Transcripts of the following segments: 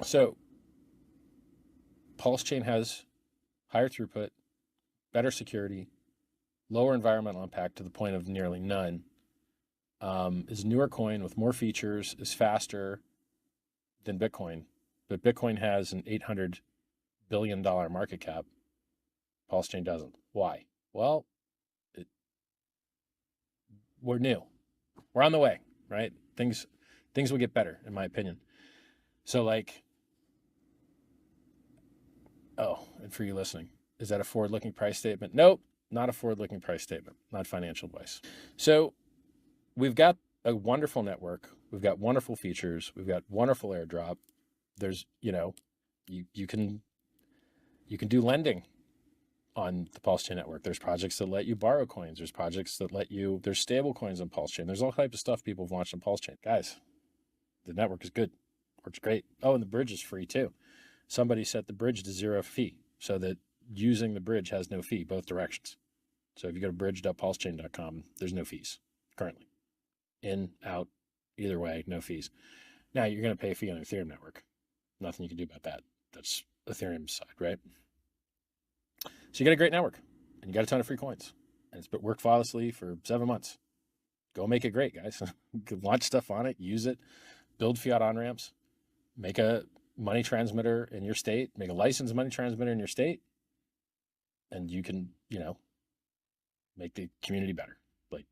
So Pulsechain has higher throughput, better security, lower environmental impact to the point of nearly none, is a newer coin with more features, is faster than Bitcoin. But Bitcoin has an $800 billion market cap. Pulsechain doesn't. Why? Well, we're new. We're on the way, right? Things will get better, in my opinion. So like, oh, and for you listening, is that a forward-looking price statement? Nope, not a forward-looking price statement, not financial advice. So we've got a wonderful network. We've got wonderful features. We've got wonderful airdrop. There's, you can do lending on the Pulsechain network. There's projects that let you borrow coins. There's projects that there's stable coins on Pulsechain. There's all types of stuff people have launched on Pulsechain. Guys, the network is good. Works great. Oh, and the bridge is free too. Somebody set the bridge to 0 fee so that using the bridge has no fee, both directions. So if you go to bridge.pulsechain.com, there's no fees currently. In, out, either way, no fees. Now you're going to pay a fee on the Ethereum network. Nothing you can do about that. That's Ethereum's side, right? So you got a great network and you got a ton of free coins. And it's been worked flawlessly for 7 months. Go make it great, guys. Launch stuff on it, use it, build fiat on-ramps, make a money transmitter in your state, make a licensed money transmitter in your state, and you can, make the community better. Like,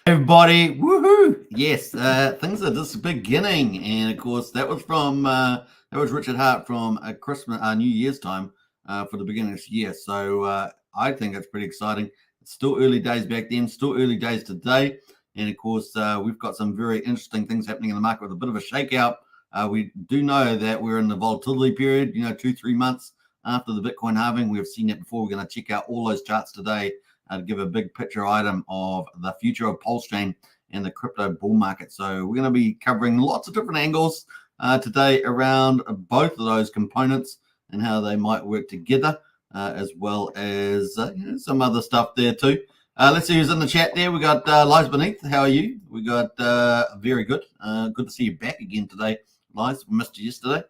Everybody, woohoo! Yes, things are just beginning, and of course that was Richard Hart from New Year's time for the beginning of this year. So I think it's pretty exciting. It's still early days back then, still early days today, and of course we've got some very interesting things happening in the market with a bit of a shakeout. We do know that we're in the volatility period. 2-3 months after the Bitcoin halving, we've seen that before. We're going to check out all those charts today to give a big picture item of the future of Pulsechain and the crypto bull market. So we're going to be covering lots of different angles today around both of those components and how they might work together, as well as some other stuff there too. Let's see who's in the chat there. We got Lies Beneath. How are you? We got very good. Good to see you back again today, Lies. Missed you yesterday,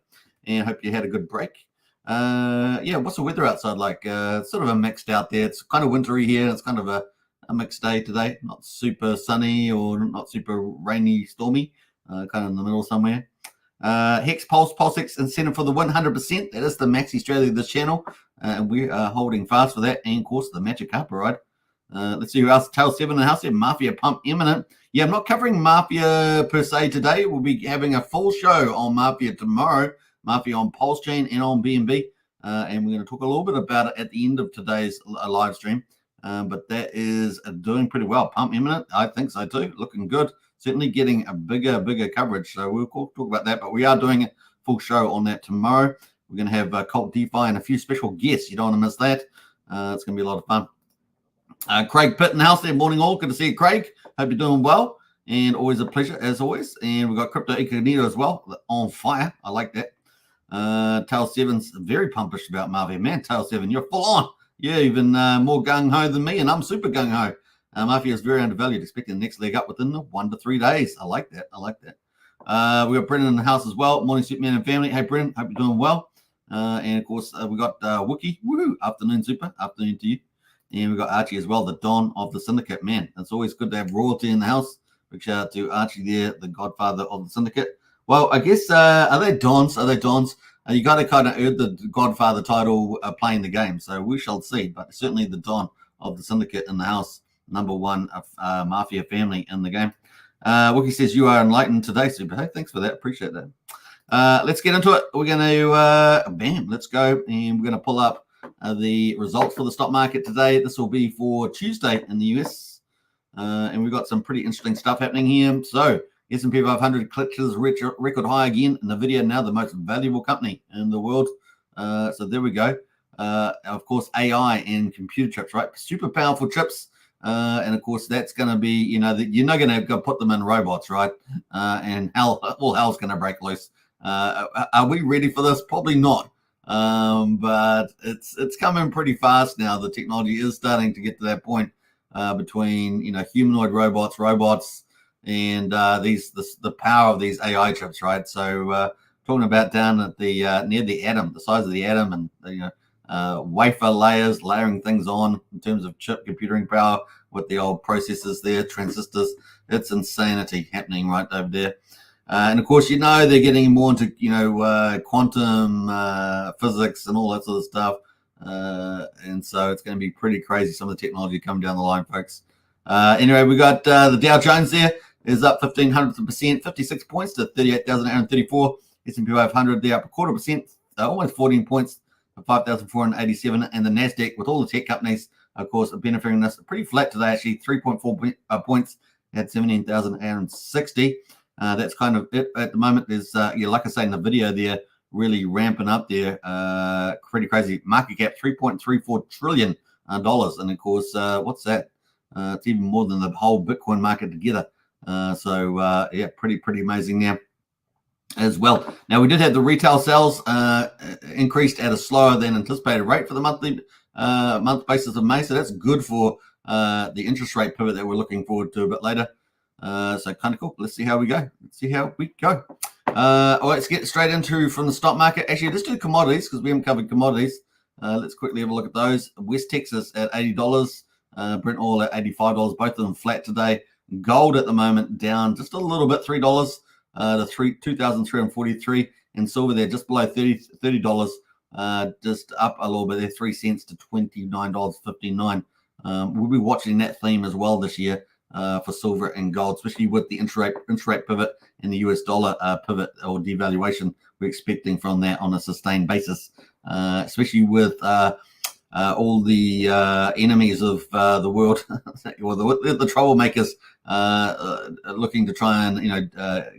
and hope you had a good break. What's the weather outside like? Sort of a mixed out there. It's kind of wintry here. It's kind of a mixed day today. Not super sunny or not super rainy, stormy. Kind of in the middle somewhere. Hex Pulsex incentive for the 100%. That is the maxi strategy of this channel. And we are holding fast for that. And of course, the Magic Carpet ride. Let's see who else. Tail 7 in the house here. Mafia Pump Imminent. Yeah, I'm not covering Mafia per se today. We'll be having a full show on Mafia tomorrow. Mafia on Pulsechain and on BNB. And we're going to talk a little bit about it at the end of today's live stream. But that is doing pretty well. Pump Imminent, I think so too. Looking good. Certainly getting a bigger coverage. So we'll talk about that. But we are doing a full show on that tomorrow. We're going to have Cult DeFi and a few special guests. You don't want to miss that. It's going to be a lot of fun. Craig Pitt in the house there. Morning all. Good to see you, Craig. Hope you're doing well. And always a pleasure, as always. And we've got Crypto Incognito as well. On fire. I like that. Tail 7's very pumpish about Mafia. Man, Tail 7, you're full on. You're even more gung-ho than me, and I'm super gung-ho. Mafia is very undervalued, expecting the next leg up within the 1 to 3 days. I like that. We got Brendan in the house as well. Morning, Superman and family. Hey, Brendan, hope you're doing well. And, of course, we got Wookie. Woohoo! Afternoon, Super. Afternoon to you. And we got Archie as well, the Don of the Syndicate. Man, it's always good to have royalty in the house. Big shout out to Archie there, the godfather of the Syndicate. Well, I guess, are they Dons? You got to kind of earn the Godfather title playing the game, so we shall see. But certainly the Don of the Syndicate in the house, number one Mafia family in the game. Wookie says, you are enlightened today, Super. Hey, thanks for that. Appreciate that. Let's get into it. We're going to, let's go. And we're going to pull up the results for the stock market today. This will be for Tuesday in the US. And we've got some pretty interesting stuff happening here. So, S&P 500 clutches record high again. NVIDIA now the most valuable company in the world. So there we go. Of course, AI and computer chips, right? Super powerful chips. And of course, that's going to be, you're not going to go put them in robots, right? And all hell's going to break loose. Are we ready for this? Probably not. But it's coming pretty fast now. The technology is starting to get to that point between humanoid robots, and the power of these AI chips, right? So talking about down at the near the atom, the size of the atom, and wafer layering things on in terms of chip computing power with the old processors there, transistors. It's insanity happening right over there. And of course, they're getting more into quantum physics and all that sort of stuff. And so it's going to be pretty crazy, some of the technology coming down the line, folks. Anyway, we got the Dow Jones there is up 0.15%, 56 points to 38,834. S&P 500 there up 0.25%, almost 14 points to 5,487. And the Nasdaq, with all the tech companies, of course, benefiting this, pretty flat today, actually 3.4 points at 17,860. That's kind of it at the moment. There's, like I say in the video there, really ramping up there. Pretty crazy. Market cap, $3.34 trillion. And of course, what's that? It's even more than the whole Bitcoin market together. Pretty amazing now as well. Now, we did have the retail sales increased at a slower than anticipated rate for the month basis of May. So that's good for the interest rate pivot that we're looking forward to a bit later. So kind of cool. Let's see how we go. Let's get straight into from the stock market. Actually, let's do commodities because we haven't covered commodities. Let's quickly have a look at those. West Texas at $80, Brent oil at $85, both of them flat today. Gold at the moment down just a little bit, $3 to 2,343, and silver there just below $30, just up a little bit there, 3 cents to $29.59. We'll be watching that theme as well this year. For silver and gold, especially with the interest rate pivot and the US dollar pivot or devaluation we're expecting from that on a sustained basis, especially with all the enemies of the world, or the troublemakers looking to try and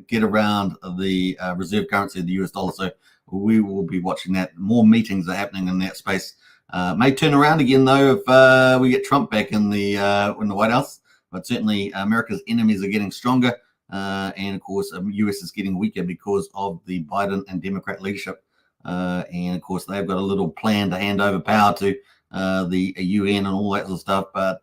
get around the reserve currency of the US dollar. So we will be watching that. More meetings are happening in that space. May turn around again though if we get Trump back in the White House. But certainly America's enemies are getting stronger. And of course, the US is getting weaker because of the Biden and Democrat leadership. And of course, they've got a little plan to hand over power to the UN and all that sort of stuff. But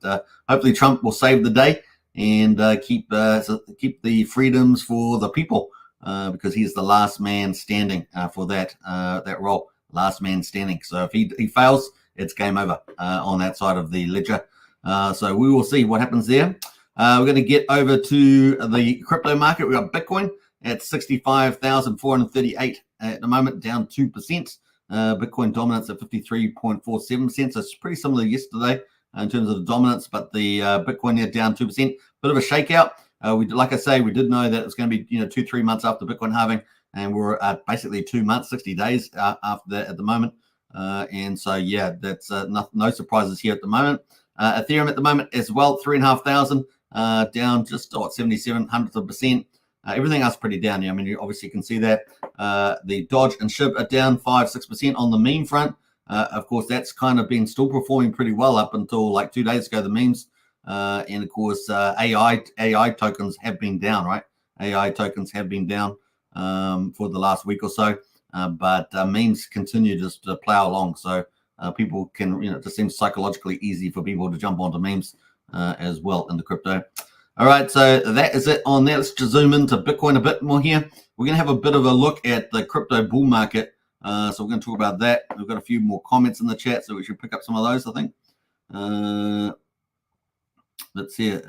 hopefully Trump will save the day and keep the freedoms for the people because he's the last man standing for that role. Last man standing. So if he fails, it's game over on that side of the ledger. So we will see what happens there. We're going to get over to the crypto market. We've got Bitcoin at 65,438 at the moment, down 2%. Bitcoin dominance at 53.47%. So it's pretty similar to yesterday in terms of the dominance, but the Bitcoin there down 2%. Bit of a shakeout. Like I say, we did know that it was going to be 2-3 months after Bitcoin halving, and we're at basically 2 months, 60 days after that at the moment. And so that's no surprises here at the moment. Ethereum at the moment as well, 3,500, down just 0.77%. Everything else pretty down here. I mean, you obviously can see that. The Dodge and SHIB are down 5-6% on the meme front. Of course, that's kind of been still performing pretty well up until like 2 days ago, the memes. And of course, AI tokens have been down, right? AI tokens have been down for the last week or so. But memes continue just to plow along. So people can, it just seems psychologically easy for people to jump onto memes as well in the crypto. All right, so that is it on that. Let's just zoom into Bitcoin a bit more here. We're going to have a bit of a look at the crypto bull market. So we're going to talk about that. We've got a few more comments in the chat, so we should pick up some of those, I think. Let's see it.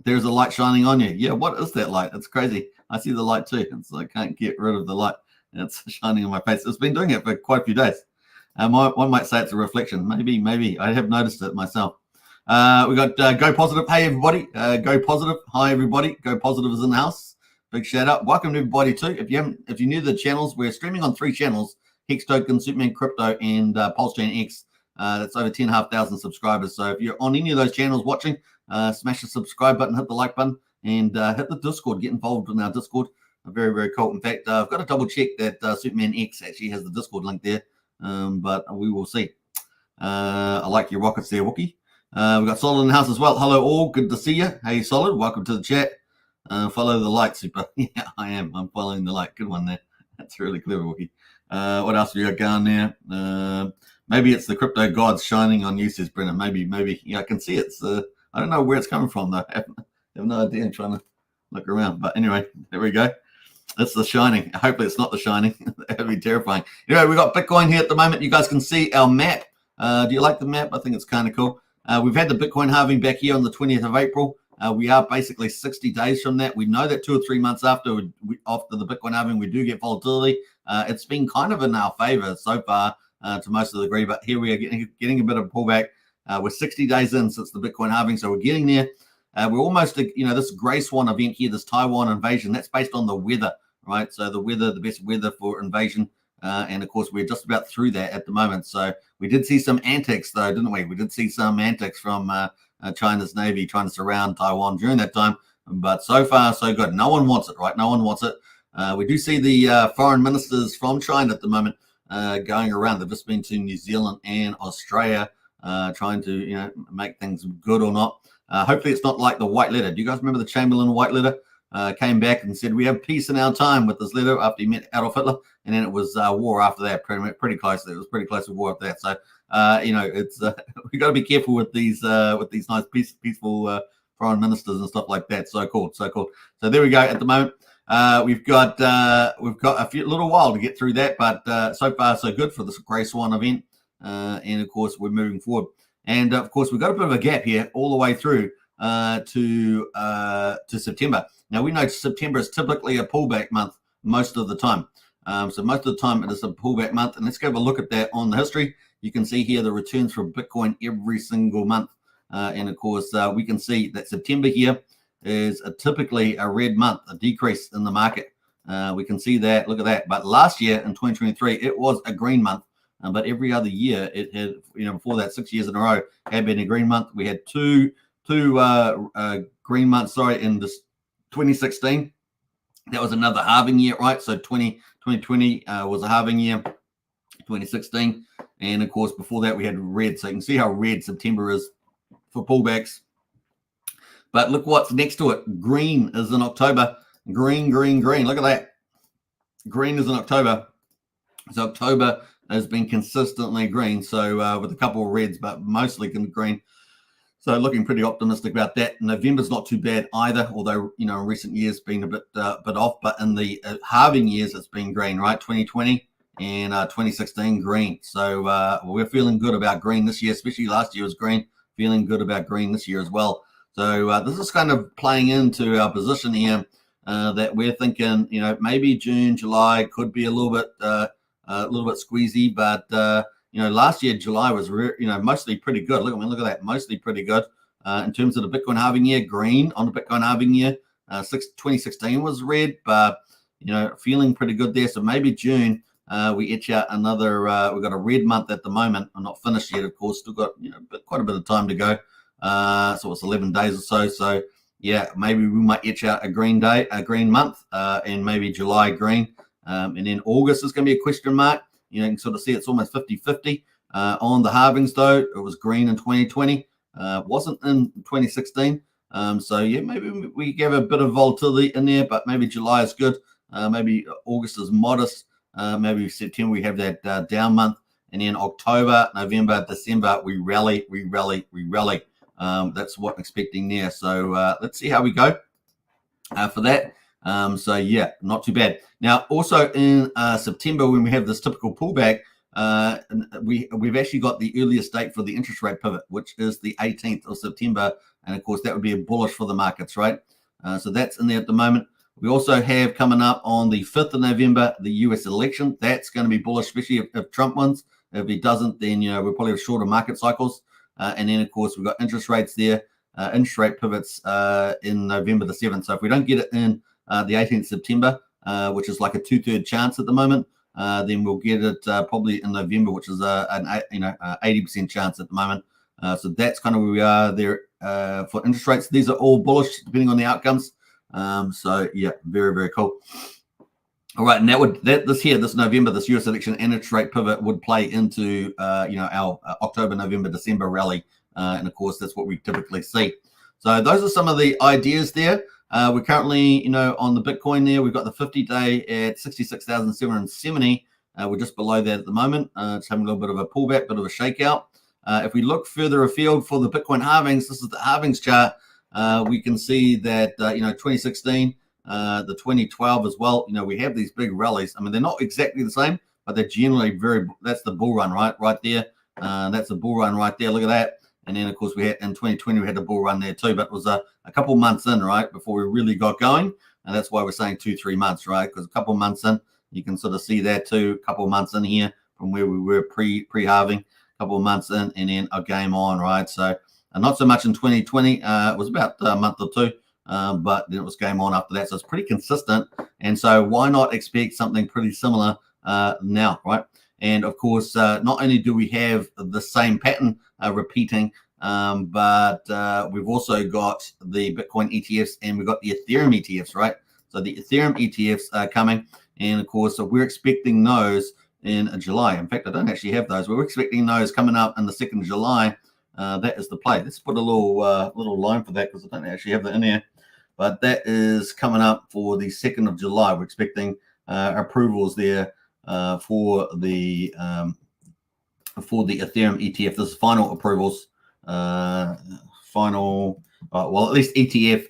There's a light shining on you. Yeah, what is that light? It's crazy. I see the light too. I can't get rid of the light. It's shining on my face. It's been doing it for quite a few days. One might say it's a reflection. Maybe. I have noticed it myself. We got Go Positive. Hey, everybody. Go Positive. Hi, everybody. Go Positive is in the house. Big shout out. Welcome to everybody too. If you're new to the channels, we're streaming on 3 channels: Hex Token, Superman Crypto, and Pulsechain X. That's over 10,500 subscribers. So if you're on any of those channels watching, smash the subscribe button, hit the like button, and hit the Discord. Get involved in our Discord. Very, very cool. In fact, I've got to double check that Superman X actually has the Discord link there, but we will see. I like your rockets there, Wookie. We've got Solid in the house as well. Hello all, good to see you. Hey Solid, welcome to the chat. Follow the light, super. Yeah, I am. I'm following the light. Good one there. That's really clever, Wookie. What else have you got going there? Maybe it's the crypto gods shining on you, says Brennan. Maybe. Yeah, I can see it's. I don't know where it's coming from though. I have no idea. I'm trying to look around, but anyway, there we go. That's the shining. Hopefully, it's not the shining. That'd be terrifying. Anyway, we got Bitcoin here at the moment. You guys can see our map. Do you like the map? I think it's kind of cool. We've had the Bitcoin halving back here on the 20th of April. We are basically 60 days from that. We know that 2 or 3 months after the Bitcoin halving, we do get volatility. It's been kind of in our favor so far to most of the degree, but here we are getting a bit of a pullback. We're 60 days in since the Bitcoin halving, so we're getting there. We're almost, this gray swan event here, this Taiwan invasion, that's based on the weather, right? So the weather, the best weather for invasion. And of course, we're just about through that at the moment. So we did see some antics, though, didn't we? We did see some antics from China's Navy trying to surround Taiwan during that time. But so far, so good. No one wants it, right? No one wants it. We do see the foreign ministers from China at the moment going around. They've just been to New Zealand and Australia trying to, make things good or not. Hopefully, it's not like the white letter. Do you guys remember the Chamberlain white letter? Came back and said, we have peace in our time with this letter after he met Adolf Hitler. And then it was war after that, pretty close. It was pretty close to war after that. So, it's we got to be careful with these nice peaceful foreign ministers and stuff like that. So cool. So there we go. At the moment, we've got a little while to get through that, but so far so good for this Grey Swan event. And of course, we're moving forward. And of course, we've got a bit of a gap here all the way through to September. Now, we know September is typically a pullback month most of the time. So most of the time it is a pullback month. And let's go have a look at that on the history. You can see here the returns for Bitcoin every single month. And of course, we can see that September here is typically a red month, a decrease in the market. We can see that. Look at that. But last year in 2023, it was a green month. But every other year it had, before that, 6 years in a row, had been a green month. We had two green months, in this 2016. That was another halving year, right? So 2020 was a halving year, 2016. And of course, before that, we had red. So you can see how red September is for pullbacks. But look what's next to it. Green is in October. Green. Look at that. Green is in October. So October has been consistently green. So with a couple of reds, but mostly green. So looking pretty optimistic about that. November's not too bad either, although, in recent years been a bit off. But in the halving years, it's been green, right? 2020 and 2016, green. So we're feeling good about green this year, especially last year was green. Feeling good about green this year as well. So this is kind of playing into our position here that we're thinking, maybe June, July could be a little bit squeezy, but last year July was mostly pretty good. Look at that, mostly pretty good in terms of the Bitcoin halving year. Green on the Bitcoin halving year. 2016 was red, but feeling pretty good there. So maybe June we etch out another. We've got a red month at the moment. I'm not finished yet, of course. Still got quite a bit of time to go. So it's 11 days or so. So yeah, maybe we might etch out a green month, and maybe July green. And then August is going to be a question mark. You can sort of see it's almost 50-50 on the halvings, though. It was green in 2020, wasn't in 2016. So yeah, maybe we have a bit of volatility in there, but maybe July is good. Maybe August is modest. Maybe September we have that down month, and then October, November, December we rally. That's what I'm expecting there. So let's see how we go for that. So yeah, not too bad. Now, also in September, when we have this typical pullback, we've actually got the earliest date for the interest rate pivot, which is the 18th of September. And of course, that would be a bullish for the markets, right? So that's in there at the moment. We also have coming up on the 5th of November, the US election. That's going to be bullish, especially if Trump wins. If he doesn't, then, we'll probably have shorter market cycles. And then, of course, we've got interest rates there, interest rate pivots in November the 7th. So if we don't get it in the 18th September, which is like a 2/3 chance at the moment, then we'll get it probably in November, which is an 80% chance at the moment. So that's kind of where we are there for interest rates. These are all bullish depending on the outcomes. So yeah, very, very cool. All right, and this November, this US election and interest rate pivot would play into our October, November, December rally, and of course that's what we typically see. So those are some of the ideas there. We're currently, on the Bitcoin there. We've got the 50-day at 66,770. We're just below that at the moment. It's having a little bit of a pullback, bit of a shakeout. If we look further afield for the Bitcoin halvings, this is the halvings chart. We can see that 2016, the 2012 as well. We have these big rallies. I mean, they're not exactly the same, but they're generally that's the bull run right there. That's the bull run right there. Look at that. And then, of course, we had in 2020, we had the bull run there too, but it was a couple months in, right, before we really got going. And that's why we're saying 2-3 months, right? Because a couple of months in, you can sort of see that too. A couple of months in here from where we were pre-halving, a couple of months in, and then a game on, right? So not so much in 2020. It was about a month or two, but then it was game on after that. So it's pretty consistent. And so why not expect something pretty similar now, right? And of course, not only do we have the same pattern repeating, but we've also got the Bitcoin ETFs and we've got the Ethereum ETFs, right? So the Ethereum ETFs are coming. And of course, we're expecting those in July. In fact, I don't actually have those. We're expecting those coming up in the 2nd of July. That is the play. Let's put a little line for that because I don't actually have that in there. But that is coming up for the 2nd of July. We're expecting approvals there for the Ethereum ETF. This is final approvals. Well, at least ETF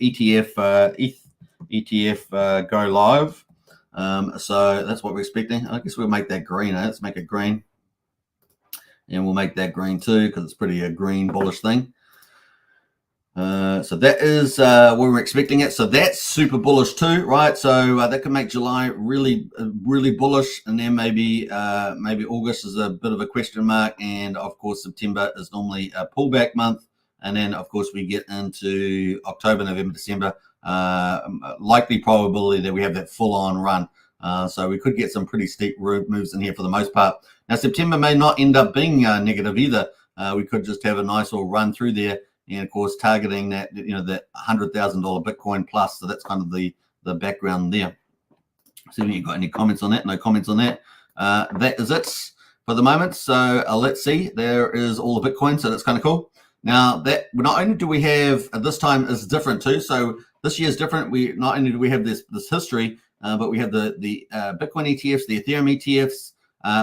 go live. So that's what we're expecting. I guess we'll make that green. Let's make it green. And we'll make that green too because it's pretty a green bullish thing. So that is where we're expecting it. So that's super bullish too, right? So that can make July really, really bullish, and then maybe August is a bit of a question mark, and of course September is normally a pullback month, and then of course we get into October, November, December. Likely probability that we have that full-on run. So we could get some pretty steep moves in here for the most part. Now September may not end up being negative either. We could just have a nice little run through there. And of course, targeting that, that $100,000 Bitcoin plus. So that's kind of the background there. See if you got any comments on that. No comments on that. That is it for the moment. So let's see. There is all the Bitcoin. So that's kind of cool. Now that not only do we have this time is different too. So this year is different. We not only do we have this history, but we have the Bitcoin ETFs, the Ethereum ETFs,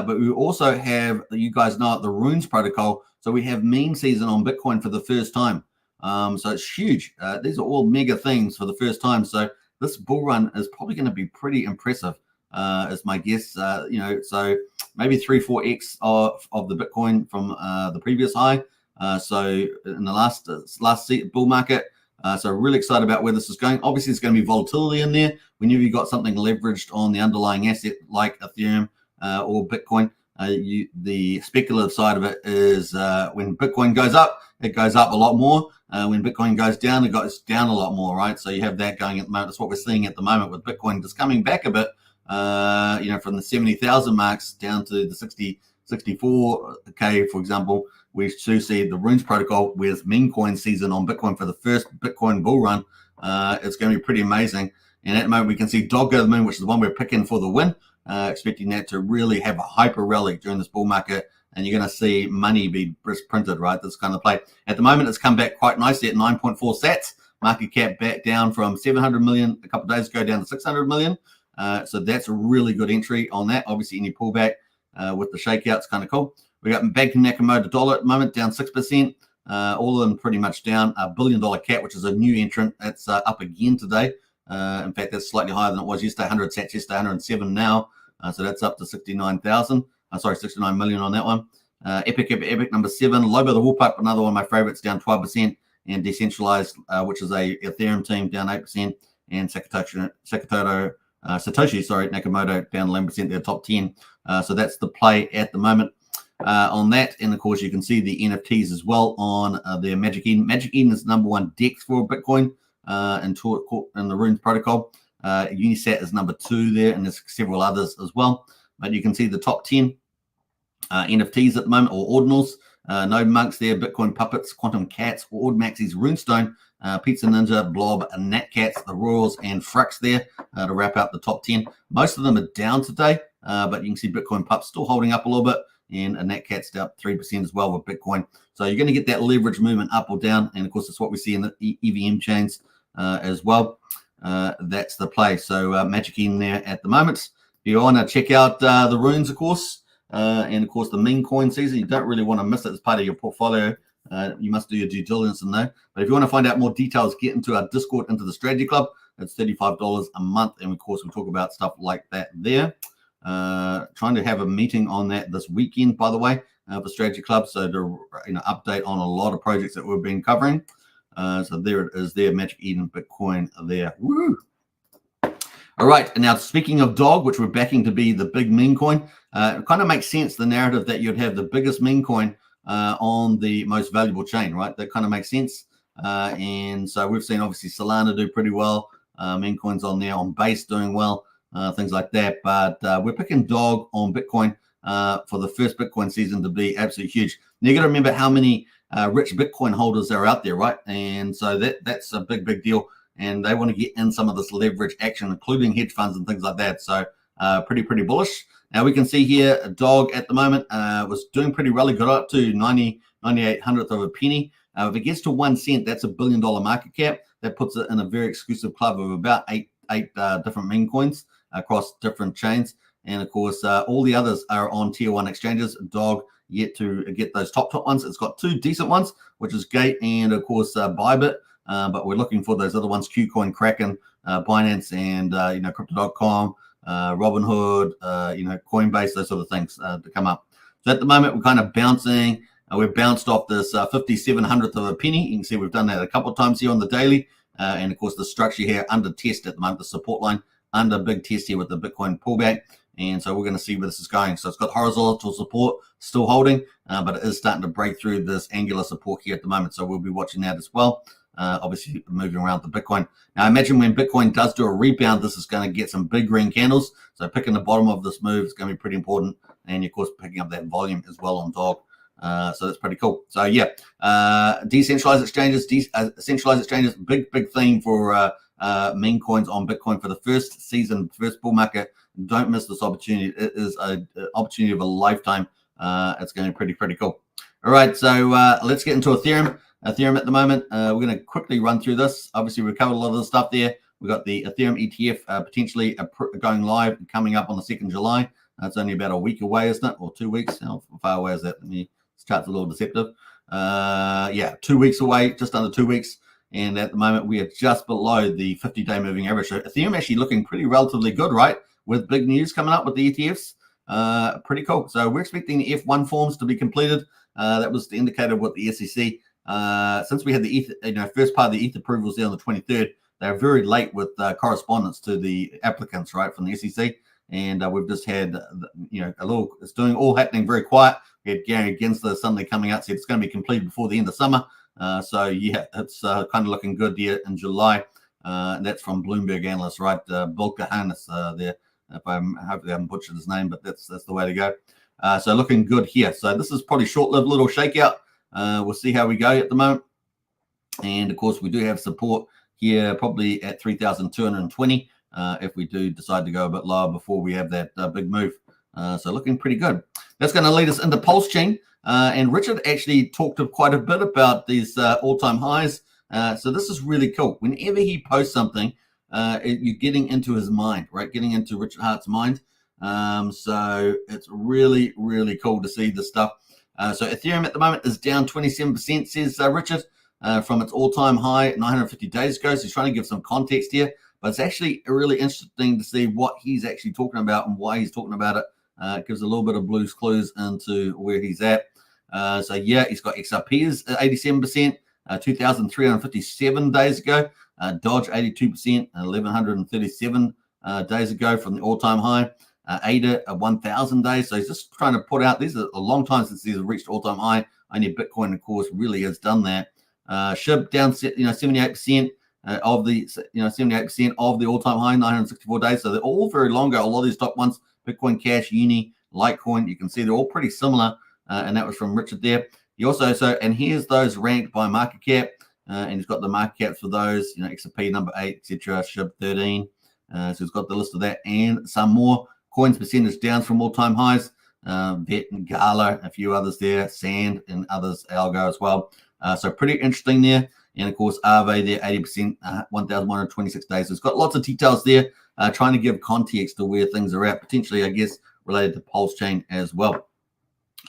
but we also have, you guys know, the Runes protocol. So we have meme season on Bitcoin for the first time. So it's huge. These are all mega things for the first time. So this bull run is probably going to be pretty impressive, is my guess. So maybe 3-4x of the Bitcoin from the previous high. So in the last bull market. So really excited about where this is going. Obviously, there's going to be volatility in there. Whenever you got something leveraged on the underlying asset like Ethereum or Bitcoin, the speculative side of it is when Bitcoin goes up, it goes up a lot more. When Bitcoin goes down, it goes down a lot more, right? So you have that going at the moment. That's what we're seeing at the moment with Bitcoin just coming back a bit, from the 70,000 marks down to the 64K, for example. We do see the Runes protocol with meme coin season on Bitcoin for the first Bitcoin bull run. It's going to be pretty amazing. And at the moment, we can see Dog Go to the Moon, which is the one we're picking for the win. Expecting that to really have a hyper rally during this bull market, and you're going to see money be printed, right? That's kind of play. At the moment, it's come back quite nicely at 9.4 sats. Market cap back down from 700 million a couple of days ago down to 600 million. So that's a really good entry on that. Obviously, any pullback with the shakeouts kind of cool. We got Bank Nakamoto dollar at the moment down 6%. All of them pretty much down. A $1 billion cat, which is a new entrant, that's up again today. In fact, that's slightly higher than it was yesterday. 100 sats yesterday, 107 now. So that's up to 69 million on that one. Epic number 7. Lobo the Woolpup, another one of my favorites, down 12%. And Decentralized, which is a Ethereum team, down 8%. And Satoshi Nakamoto down 11%. They're top 10. So that's the play at the moment on that. And of course, you can see the NFTs as well on their Magic Eden. Magic Eden is number 1 DEX for Bitcoin in the Runes protocol. Unisat is number 2 there, and there's several others as well. But you can see the top 10 NFTs at the moment, or ordinals. Node Monks there, Bitcoin Puppets, Quantum Cats, Ord Maxis, Runestone, Pizza Ninja, Blob, Natcats, the Royals, and Frux there to wrap up the top 10. Most of them are down today, but you can see Bitcoin Pups still holding up a little bit, and Natcat's down 3% as well with Bitcoin. So you're going to get that leverage movement up or down, and of course, that's what we see in the EVM chains as well. That's the play. So Magic in there at the moment. You want to check out the runes, of course, and of course the meme coin season. You don't really want to miss it as part of your portfolio. You must do your due diligence in there. But if you want to find out more details, get into our Discord, into the Strategy Club. It's $35 a month, and of course we talk about stuff like that there. Trying to have a meeting on that this weekend, by the way, for Strategy Club, so to update on a lot of projects that we've been covering. So there it is there, Magic Eden Bitcoin there. Woo! All right, and now speaking of dog, which we're backing to be the big meme coin, it kind of makes sense, the narrative that you'd have the biggest meme coin on the most valuable chain, right? That kind of makes sense. And so we've seen obviously Solana do pretty well, meme coins on there, on base doing well, things like that. But we're picking dog on Bitcoin for the first Bitcoin season to be absolutely huge. Now you got to remember how many rich Bitcoin holders are out there, right? And so that's a big deal. And they want to get in some of this leverage action, including hedge funds and things like that. So pretty bullish. Now we can see here a dog at the moment was doing pretty really good, up to 98 hundredth of a penny. If it gets to 1 cent, that's $1 billion market cap. That puts it in a very exclusive club of about eight different meme coins across different chains. And of course, all the others are on tier 1 exchanges. Dog yet to get those top ones. It's got 2 decent ones, which is Gate and of course Bybit. But we're looking for those other ones: KuCoin, Kraken, Binance, and Crypto.com, Robinhood, Coinbase, those sort of things to come up. So at the moment, we're kind of bouncing. We've bounced off this 57 hundredth of a penny. You can see we've done that a couple of times here on the daily. And of course, the structure here under test at the moment, the support line under big test here with the Bitcoin pullback. And so we're going to see where this is going. So it's got horizontal support still holding, but it is starting to break through this angular support here at the moment. So we'll be watching that as well. Obviously moving around the Bitcoin. Now imagine when Bitcoin does do a rebound, this is going to get some big green candles. So picking the bottom of this move is going to be pretty important. And of course, picking up that volume as well on dog. So that's pretty cool. So yeah, decentralized exchanges, centralized exchanges, big theme for meme coins on Bitcoin for the first season, first bull market. Don't miss this opportunity. It is an opportunity of a lifetime. It's going to be pretty cool. All right, so let's get into Ethereum. Ethereum at the moment, we're going to quickly run through this. Obviously, we've covered a lot of the stuff there. We've got the Ethereum ETF potentially going live and coming up on the 2nd July. That's only about a week away, isn't it? Or 2 weeks? How far away is that? This chart's a little deceptive. Yeah, 2 weeks away, just under 2 weeks. And at the moment, we are just below the 50-day moving average. So Ethereum actually looking pretty relatively good, right? With big news coming up with the ETFs. Pretty cool. So we're expecting the F1 forms to be completed. That was the indicator with the SEC. Since we had the ETH, first part of the ETH approvals there on the 23rd, they're very late with correspondence to the applicants, right, from the SEC. And we've just had, a little, it's doing all happening very quiet. We had Gary Gensler suddenly coming out, said it's going to be completed before the end of summer. So yeah, it's kind of looking good here in July. And that's from Bloomberg analyst, right? Bill Kahanis there. Hopefully I haven't butchered his name, but that's the way to go. So looking good here. So this is probably short-lived little shakeout. We'll see how we go at the moment. And of course, we do have support here probably at 3,220 if we do decide to go a bit lower before we have that big move. So looking pretty good. That's going to lead us into Pulsechain. And Richard actually talked quite a bit about these all-time highs. So this is really cool. Whenever he posts something, you're getting into his mind, right? Getting into Richard Hart's mind. So it's really cool to see this stuff. So Ethereum at the moment is down 27%, says Richard, from its all-time high 950 days ago. So he's trying to give some context here, but it's actually really interesting to see what he's actually talking about and why he's talking about it. It gives a little bit of blues clues into where he's at. So yeah, he's got XRPs at 87%, 2,357 days ago. Dodge 82%, 1,137 days ago from the all-time high. ADA 1,000 days. So he's just trying to put out, these are a long time since these have reached all-time high. Only Bitcoin, of course, really has done that. SHIB down, 78% of the 78% of the all-time high, 964 days. So they're all very longer. A lot of these top ones, Bitcoin Cash, Uni, Litecoin, you can see they're all pretty similar. And that was from Richard there. He also, and here's those ranked by market cap. And he's got the market caps for those, XRP number 8, etc., SHIB 13. So he's got the list of that and some more. Coins percentage down from all-time highs. Vet and Gala, a few others there. Sand and others, Algo as well. So pretty interesting there. And of course, Aave there, 80%, 1,126 days. So it's got lots of details there. trying to give context to where things are at, potentially, I guess, related to Pulsechain as well.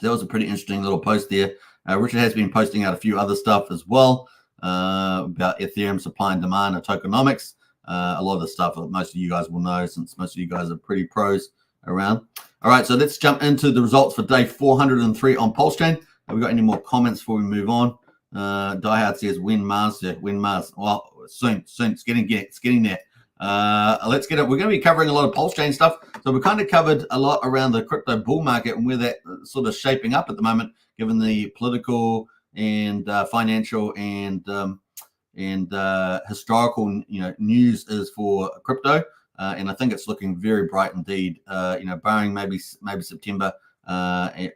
That was a pretty interesting little post there. Richard has been posting out a few other stuff as well about Ethereum supply and demand and tokenomics. A lot of the stuff that most of you guys will know, since most of you guys are pretty pros around. All right, so let's jump into the results for day 403 on Pulsechain. Have we got any more comments before we move on? Diehard says, when Mars? Well, soon. It's getting there. Let's get it. We're going to be covering a lot of Pulsechain stuff. So we kind of covered a lot around the crypto bull market and where that sort of shaping up at the moment, given the political and financial and historical news is for crypto. And I think it's looking very bright indeed. Barring maybe September,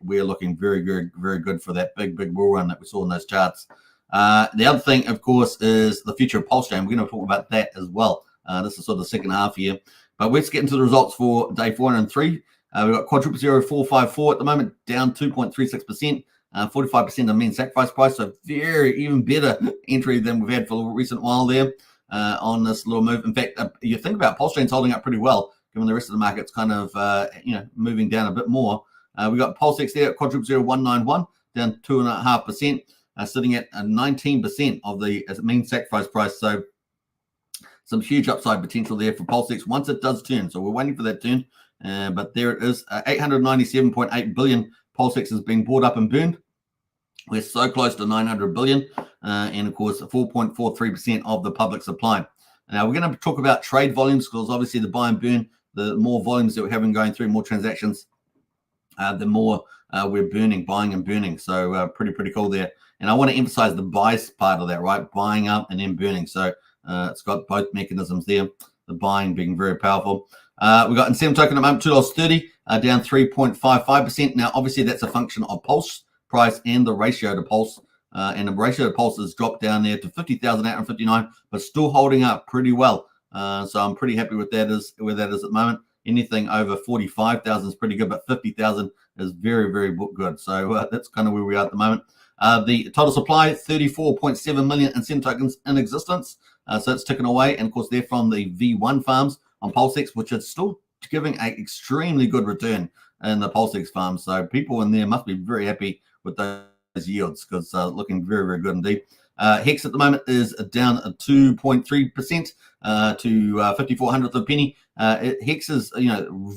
we're looking very good, very good for that big bull run that we saw in those charts. The other thing, of course, is the future of Pulsechain. We're going to talk about that as well. This is sort of the second half here. But let's get into the results for day 403. We've got quadruple 0454 at the moment, down 2.36%. 45% of mean sacrifice price, so even better entry than we've had for a recent while there on this little move. In fact, you think about Pulsechain's holding up pretty well, given the rest of the market's kind of moving down a bit more. We got Pulsex there at quadruple 0191, down 2.5%, sitting at 19% of the mean sacrifice price. So some huge upside potential there for Pulsex once it does turn. So we're waiting for that turn, but there it is. 897.8 billion Pulsex has been bought up and burned. We're so close to 900 billion, and of course 4.43% of the public supply. Now we're going to talk about trade volumes, because obviously the buy and burn, the more volumes that we're having going through, more transactions, the more we're buying and burning. So pretty cool there. And I want to emphasize the buy part of that, right? Buying up and then burning. So it's got both mechanisms there. The buying being very powerful. We got Incentive token at the moment, $2.30, down 3.55%. Now, obviously, that's a function of Pulse price and the ratio to Pulse. And the ratio to Pulse has dropped down there to 50,859, but still holding up pretty well. So I'm pretty happy with that where that is at the moment. Anything over 45,000 is pretty good, but 50,000 is very, very good. So that's kind of where we are at the moment. The total supply, 34.7 million incentive tokens in existence. So it's ticking away. And of course, they're from the V1 farms on Pulsex, which is still giving an extremely good return in the Pulsex farms. So people in there must be very happy with those yields, because looking very, very good indeed. Hex at the moment is down 2.3% to 54 hundredth of a penny. Hex is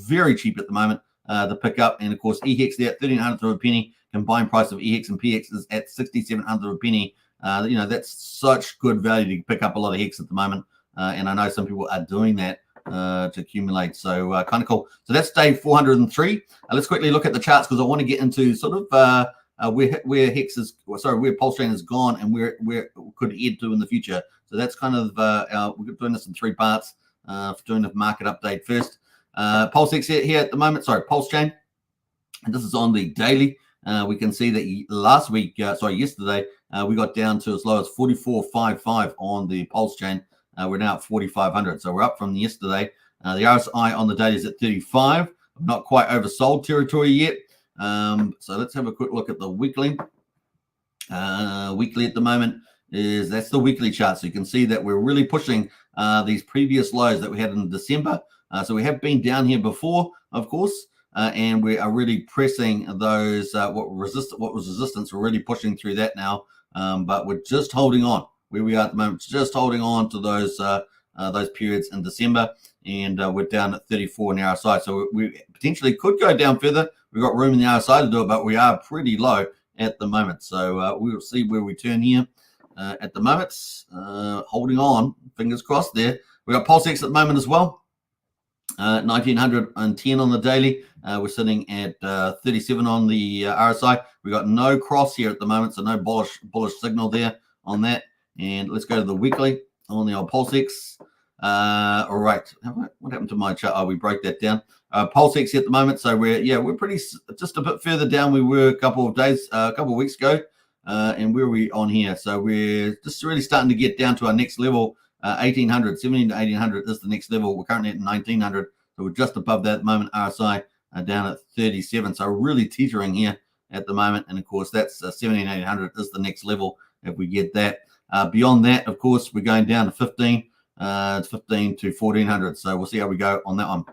very cheap at the moment to pick up, and of course EHEX there at 13 hundredth of a penny. Combined price of EHEX and PX is at 67 hundredth of a penny. That's such good value to pick up a lot of Hex at the moment, and I know some people are doing that to accumulate. So kind of cool. So that's day 403. Let's quickly look at the charts, because I want to get into sort of where Pulsechain has gone and where it could head to in the future. So that's kind of we're doing this in three parts. Doing the market update first. Pulsex here at the moment. Pulsechain, and this is on the daily. We can see that yesterday, we got down to as low as 44.55 on the Pulsechain. We're now at 4,500. So we're up from yesterday. The RSI on the daily is at 35. Not quite oversold territory yet. So let's have a quick look at the weekly. Weekly at the moment that's the weekly chart. So you can see that we're really pushing these previous lows that we had in December. So we have been down here before, of course. And we are really pressing those what was resistance. We're really pushing through that now, but we're just holding on where we are at the moment. Just holding on to those periods in December, and we're down at 34 in the RSI. So we potentially could go down further. We've got room in the RSI to do it, but we are pretty low at the moment. So we will see where we turn here. At the moment, holding on, fingers crossed there. We got Pulsex at the moment as well. 1910 on the daily. We're sitting at 37 on the RSI. We got no cross here at the moment, so no bullish signal there on that. And let's go to the weekly on the old Pulsex. All right, what happened to my chart? Oh, we broke that down. Pulsex here at the moment, so we're pretty just a bit further down. We were a couple of weeks ago, and where are we on here? So we're just really starting to get down to our next level. 1800, 17 to 1800 is the next level. We're currently at 1900, so we're just above that at the moment. RSI down at 37, so really teetering here at the moment. And of course, that's 17, 1800 is the next level if we get that. Beyond that, of course, we're going down to 15. It's 15 to 1400. So we'll see how we go on that one.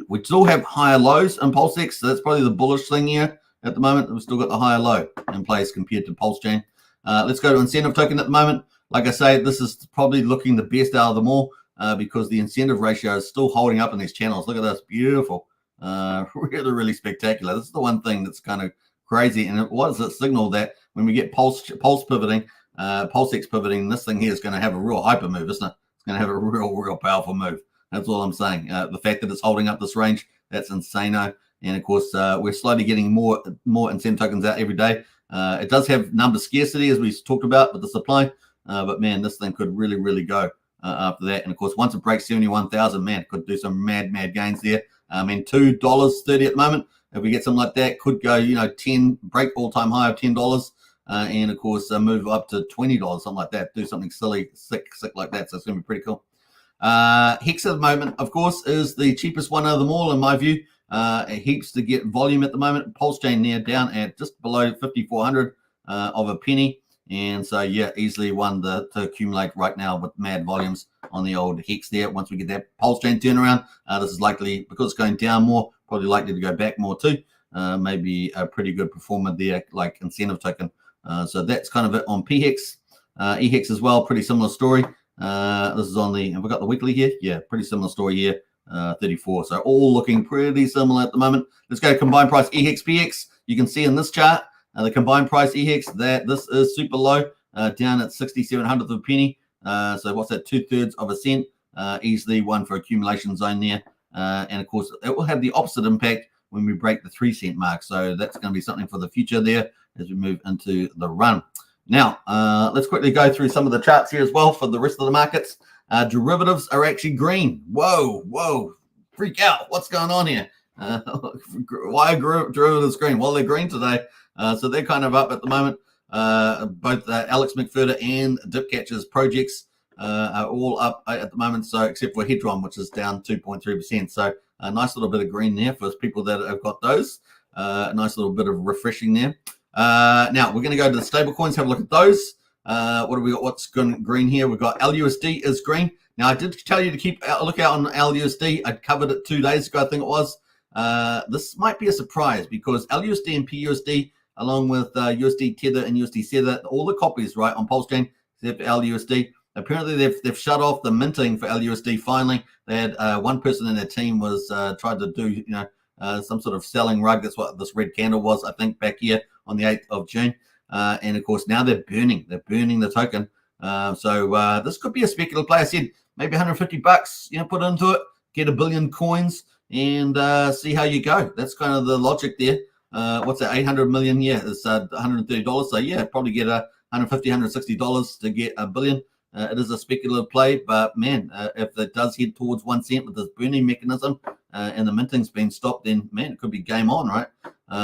We still have higher lows in Pulsechain, so that's probably the bullish thing here at the moment. We've still got the higher low in place compared to Pulsechain. Let's go to incentive token at the moment. Like I say, this is probably looking the best out of them all because the incentive ratio is still holding up in these channels. Look at this, beautiful, really, really spectacular. This is the one thing that's kind of crazy, and what does it signal? That when we get pulse pivoting, Pulsechain pivoting, this thing here is going to have a real hyper move, isn't it? It's going to have a real powerful move. That's all I'm saying. The fact that it's holding up this range, that's insane-o. And of course, we're slowly getting more incentive tokens out every day. It does have number scarcity, as we talked about, with the supply. But man, this thing could really, really go after that. And of course, once it breaks 71,000, man, it could do some mad gains there. I mean, $2.30 at the moment. If we get something like that, could go, 10, break all-time high of $10. And of course, move up to $20, something like that. Do something silly, sick like that. So it's going to be pretty cool. Hex at the moment, of course, is the cheapest one of them all, in my view. Heaps to get volume at the moment. Pulsechain there down at just below 5,400 of a penny. And so, yeah, easily one to accumulate right now with mad volumes on the old Hex there. Once we get that Pulsechain turnaround, this is likely, because it's going down more, probably likely to go back more too. Maybe a pretty good performer there, like incentive token. So that's kind of it on PHEX. EHEX as well, pretty similar story. This is on the, have we got the weekly here? Yeah, pretty similar story here, 34. So all looking pretty similar at the moment. Let's go combined price EHEX PX. You can see in this chart, the combined price EHEX, that this is super low, down at 6,700 of a penny. So what's that, 2/3 of a cent? Easily one for accumulation zone there. And of course, it will have the opposite impact when we break the 3 cent mark. So that's going to be something for the future there as we move into the run. Now, let's quickly go through some of the charts here as well for the rest of the markets. Derivatives are actually green. Whoa, freak out. What's going on here? Why are derivatives green? Well, they're green today. So they're kind of up at the moment. Both Alex McFurter and Dipcatcher's projects are all up at the moment. So except for Hedron, which is down 2.3%. So a nice little bit of green there for people that have got those. A nice little bit of refreshing there. Now we're going to go to the stable coins, have a look at those. What do we got? What's green here? We've got LUSD is green. Now I did tell you to keep a look out on LUSD. I covered it 2 days ago, I think it was. This might be a surprise because LUSD and PUSD, along with USD Tether and USD Tether, all the copies right on Pulsechain except for LUSD. Apparently they've shut off the minting for LUSD. Finally, they had one person in their team was tried to do some sort of selling rug. That's what this red candle was, I think, back here on the 8th of June. And of course, now they're burning the token. So this could be a speculative play. I said maybe $150, put into it, get 1 billion coins, and see how you go. That's kind of the logic there. What's that? 800 million? Yeah, it's $130. So yeah, probably get $150, $160 to get 1 billion. It is a speculative play, but man, if it does head towards 1 cent with this burning mechanism and the minting's been stopped, then man, it could be game on, right?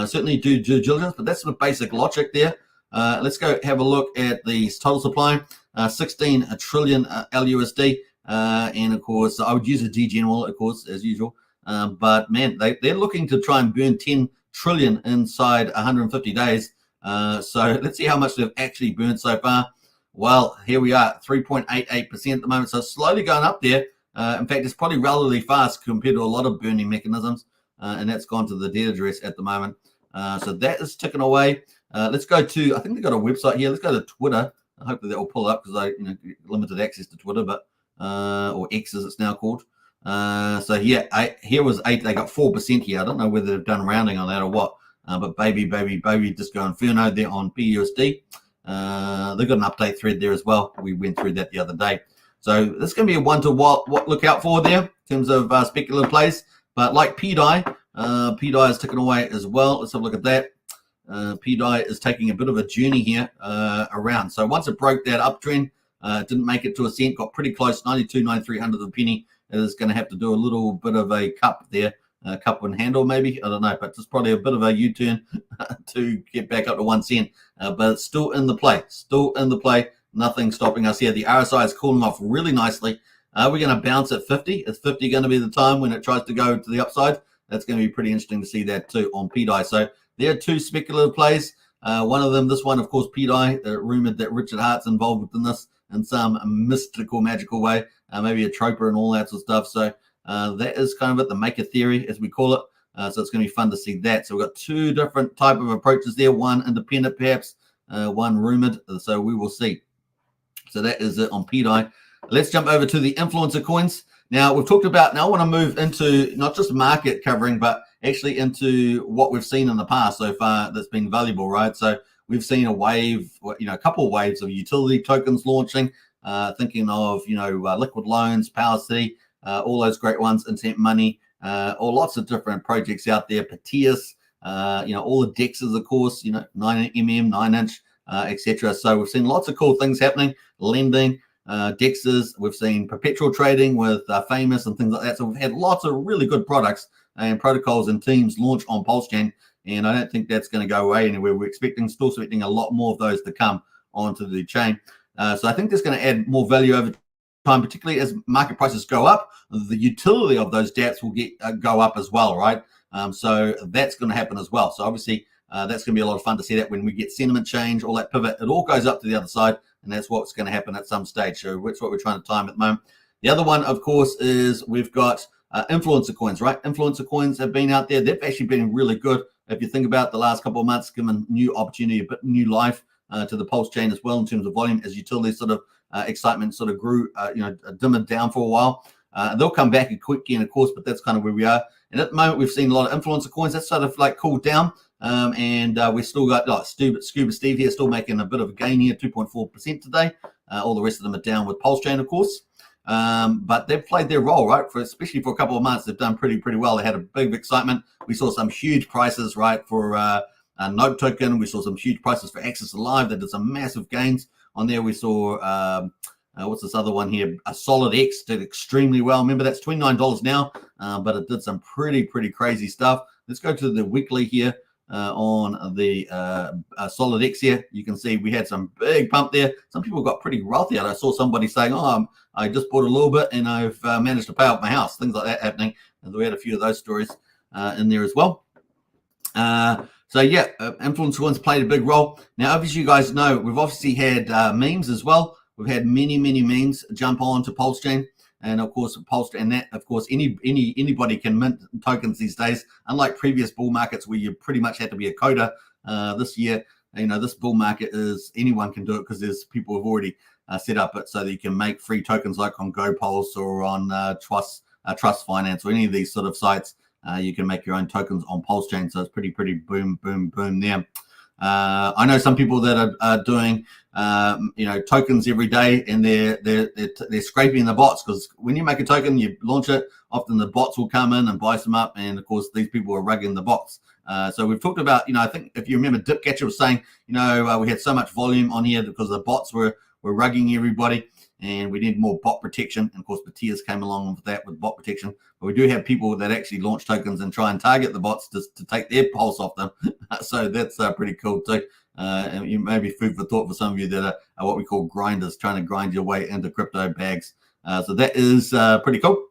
Certainly do due diligence, but that's the basic logic there. Let's go have a look at the total supply, 16 trillion LUSD, and of course, I would use a D-General, of course, as usual. But man, they're looking to try and burn 10 trillion inside 150 days. So let's see how much they've actually burned so far. Well, here we are, 3.88% at the moment, so slowly going up there. In fact, it's probably relatively fast compared to a lot of burning mechanisms, and that's gone to the dead address at the moment. So that is ticking away. Let's go to, I think they've got a website here. Let's go to Twitter. Hopefully that will pull up because I limited access to Twitter, but or X as it's now called. So yeah, here was 8. They got 4% here. I don't know whether they've done rounding on that or what. But baby, Disco Inferno there on PUSD. They've got an update thread there as well. We went through that the other day. So this is going to be a one to what look out for there in terms of speculative plays. But like PDI, PDI is ticking away as well. Let's have a look at that. PDI is taking a bit of a journey here around. So once it broke that uptrend, didn't make it to a cent, got pretty close, 92, 9300 of a penny. It is going to have to do a little bit of a cup there. Cup and handle maybe, I don't know, but it's probably a bit of a U-turn to get back up to 1 cent, but it's still in the play, nothing stopping us here. The RSI is cooling off really nicely. We're going to bounce at 50. Is 50 going to be the time when it tries to go to the upside? That's going to be pretty interesting to see that too on PDI. So there are 2 speculative plays. One of them, this one, of course, PDI, rumored that Richard Hart's involved in this in some mystical, magical way, maybe a troper and all that sort of stuff. So that is kind of it, the maker theory, as we call it. So it's going to be fun to see that. So we've got two different type of approaches there, one independent perhaps, one rumored. So we will see. So that is it on PDI. Let's jump over to the influencer coins. Now we've talked about, now I want to move into not just market covering, but actually into what we've seen in the past so far that's been valuable, right? So we've seen a wave, a couple of waves of utility tokens launching, thinking of, Liquid Loans, Power City, all those great ones, Instant Money, or lots of different projects out there, Patias, all the DEXs, of course, 9mm, 9-inch, etc. So we've seen lots of cool things happening, lending, DEXs. We've seen perpetual trading with Famous and things like that. So we've had lots of really good products and protocols and teams launch on Pulsechain, and I don't think that's going to go away anywhere. We're still expecting a lot more of those to come onto the chain. So I think that's going to add more value over time, particularly as market prices go up. The utility of those dApps will go up as well, right? So that's going to happen as well. So obviously that's going to be a lot of fun to see that when we get sentiment change, all that pivot, it all goes up to the other side, and that's what's going to happen at some stage. So that's what we're trying to time at the moment. The other one, of course, is we've got influencer coins, right? Influencer coins have been out there. They've actually been really good. If you think about the last couple of months, given new opportunity, a bit new life to the Pulse chain as well in terms of volume, as utility sort of excitement sort of grew, dimmed down for a while. They'll come back again, of course, but that's kind of where we are. And at the moment, we've seen a lot of influencer coins. That's sort of like cooled down. And we've still got Scuba Steve here, still making a bit of a gain here, 2.4% today. All the rest of them are down with Pulse chain, of course. But they've played their role, right? Especially for a couple of months, they've done pretty well. They had a big excitement. We saw some huge prices, right, for a Note token. We saw some huge prices for Access Alive. They did some massive gains on there. We saw what's this other one here? A Solid X did extremely well. Remember, that's $29 now, but it did some pretty crazy stuff. Let's go to the weekly here. On the Solid X here, you can see we had some big pump there. Some people got pretty wealthy out. I saw somebody saying, I just bought a little bit and I've managed to pay off my house, things like that happening. And we had a few of those stories in there as well. So yeah, influencer coins played a big role. Now, obviously, you guys know we've obviously had memes as well. We've had many memes jump on to Pulsechain. And of course, and that, of course, anybody can mint tokens these days. Unlike previous bull markets where you pretty much had to be a coder, this year, this bull market is anyone can do it because there's people who've already set up it so that you can make free tokens like on GoPulse or on Trust Finance or any of these sort of sites. You can make your own tokens on Pulsechain. So it's pretty boom there. I know some people that are doing tokens every day, and they're scraping the bots, because when you make a token, you launch it, often the bots will come in and buy some up, and of course these people are rugging the bots. So we've talked about, I think if you remember, Dipcatcher was saying, we had so much volume on here because the bots were rugging everybody, and we need more bot protection. And of course, Patias came along with that, with bot protection. But we do have people that actually launch tokens and try and target the bots to take their pulse off them. So that's pretty cool too. And you maybe food for thought for some of you that are what we call grinders, trying to grind your way into crypto bags. So that is pretty cool.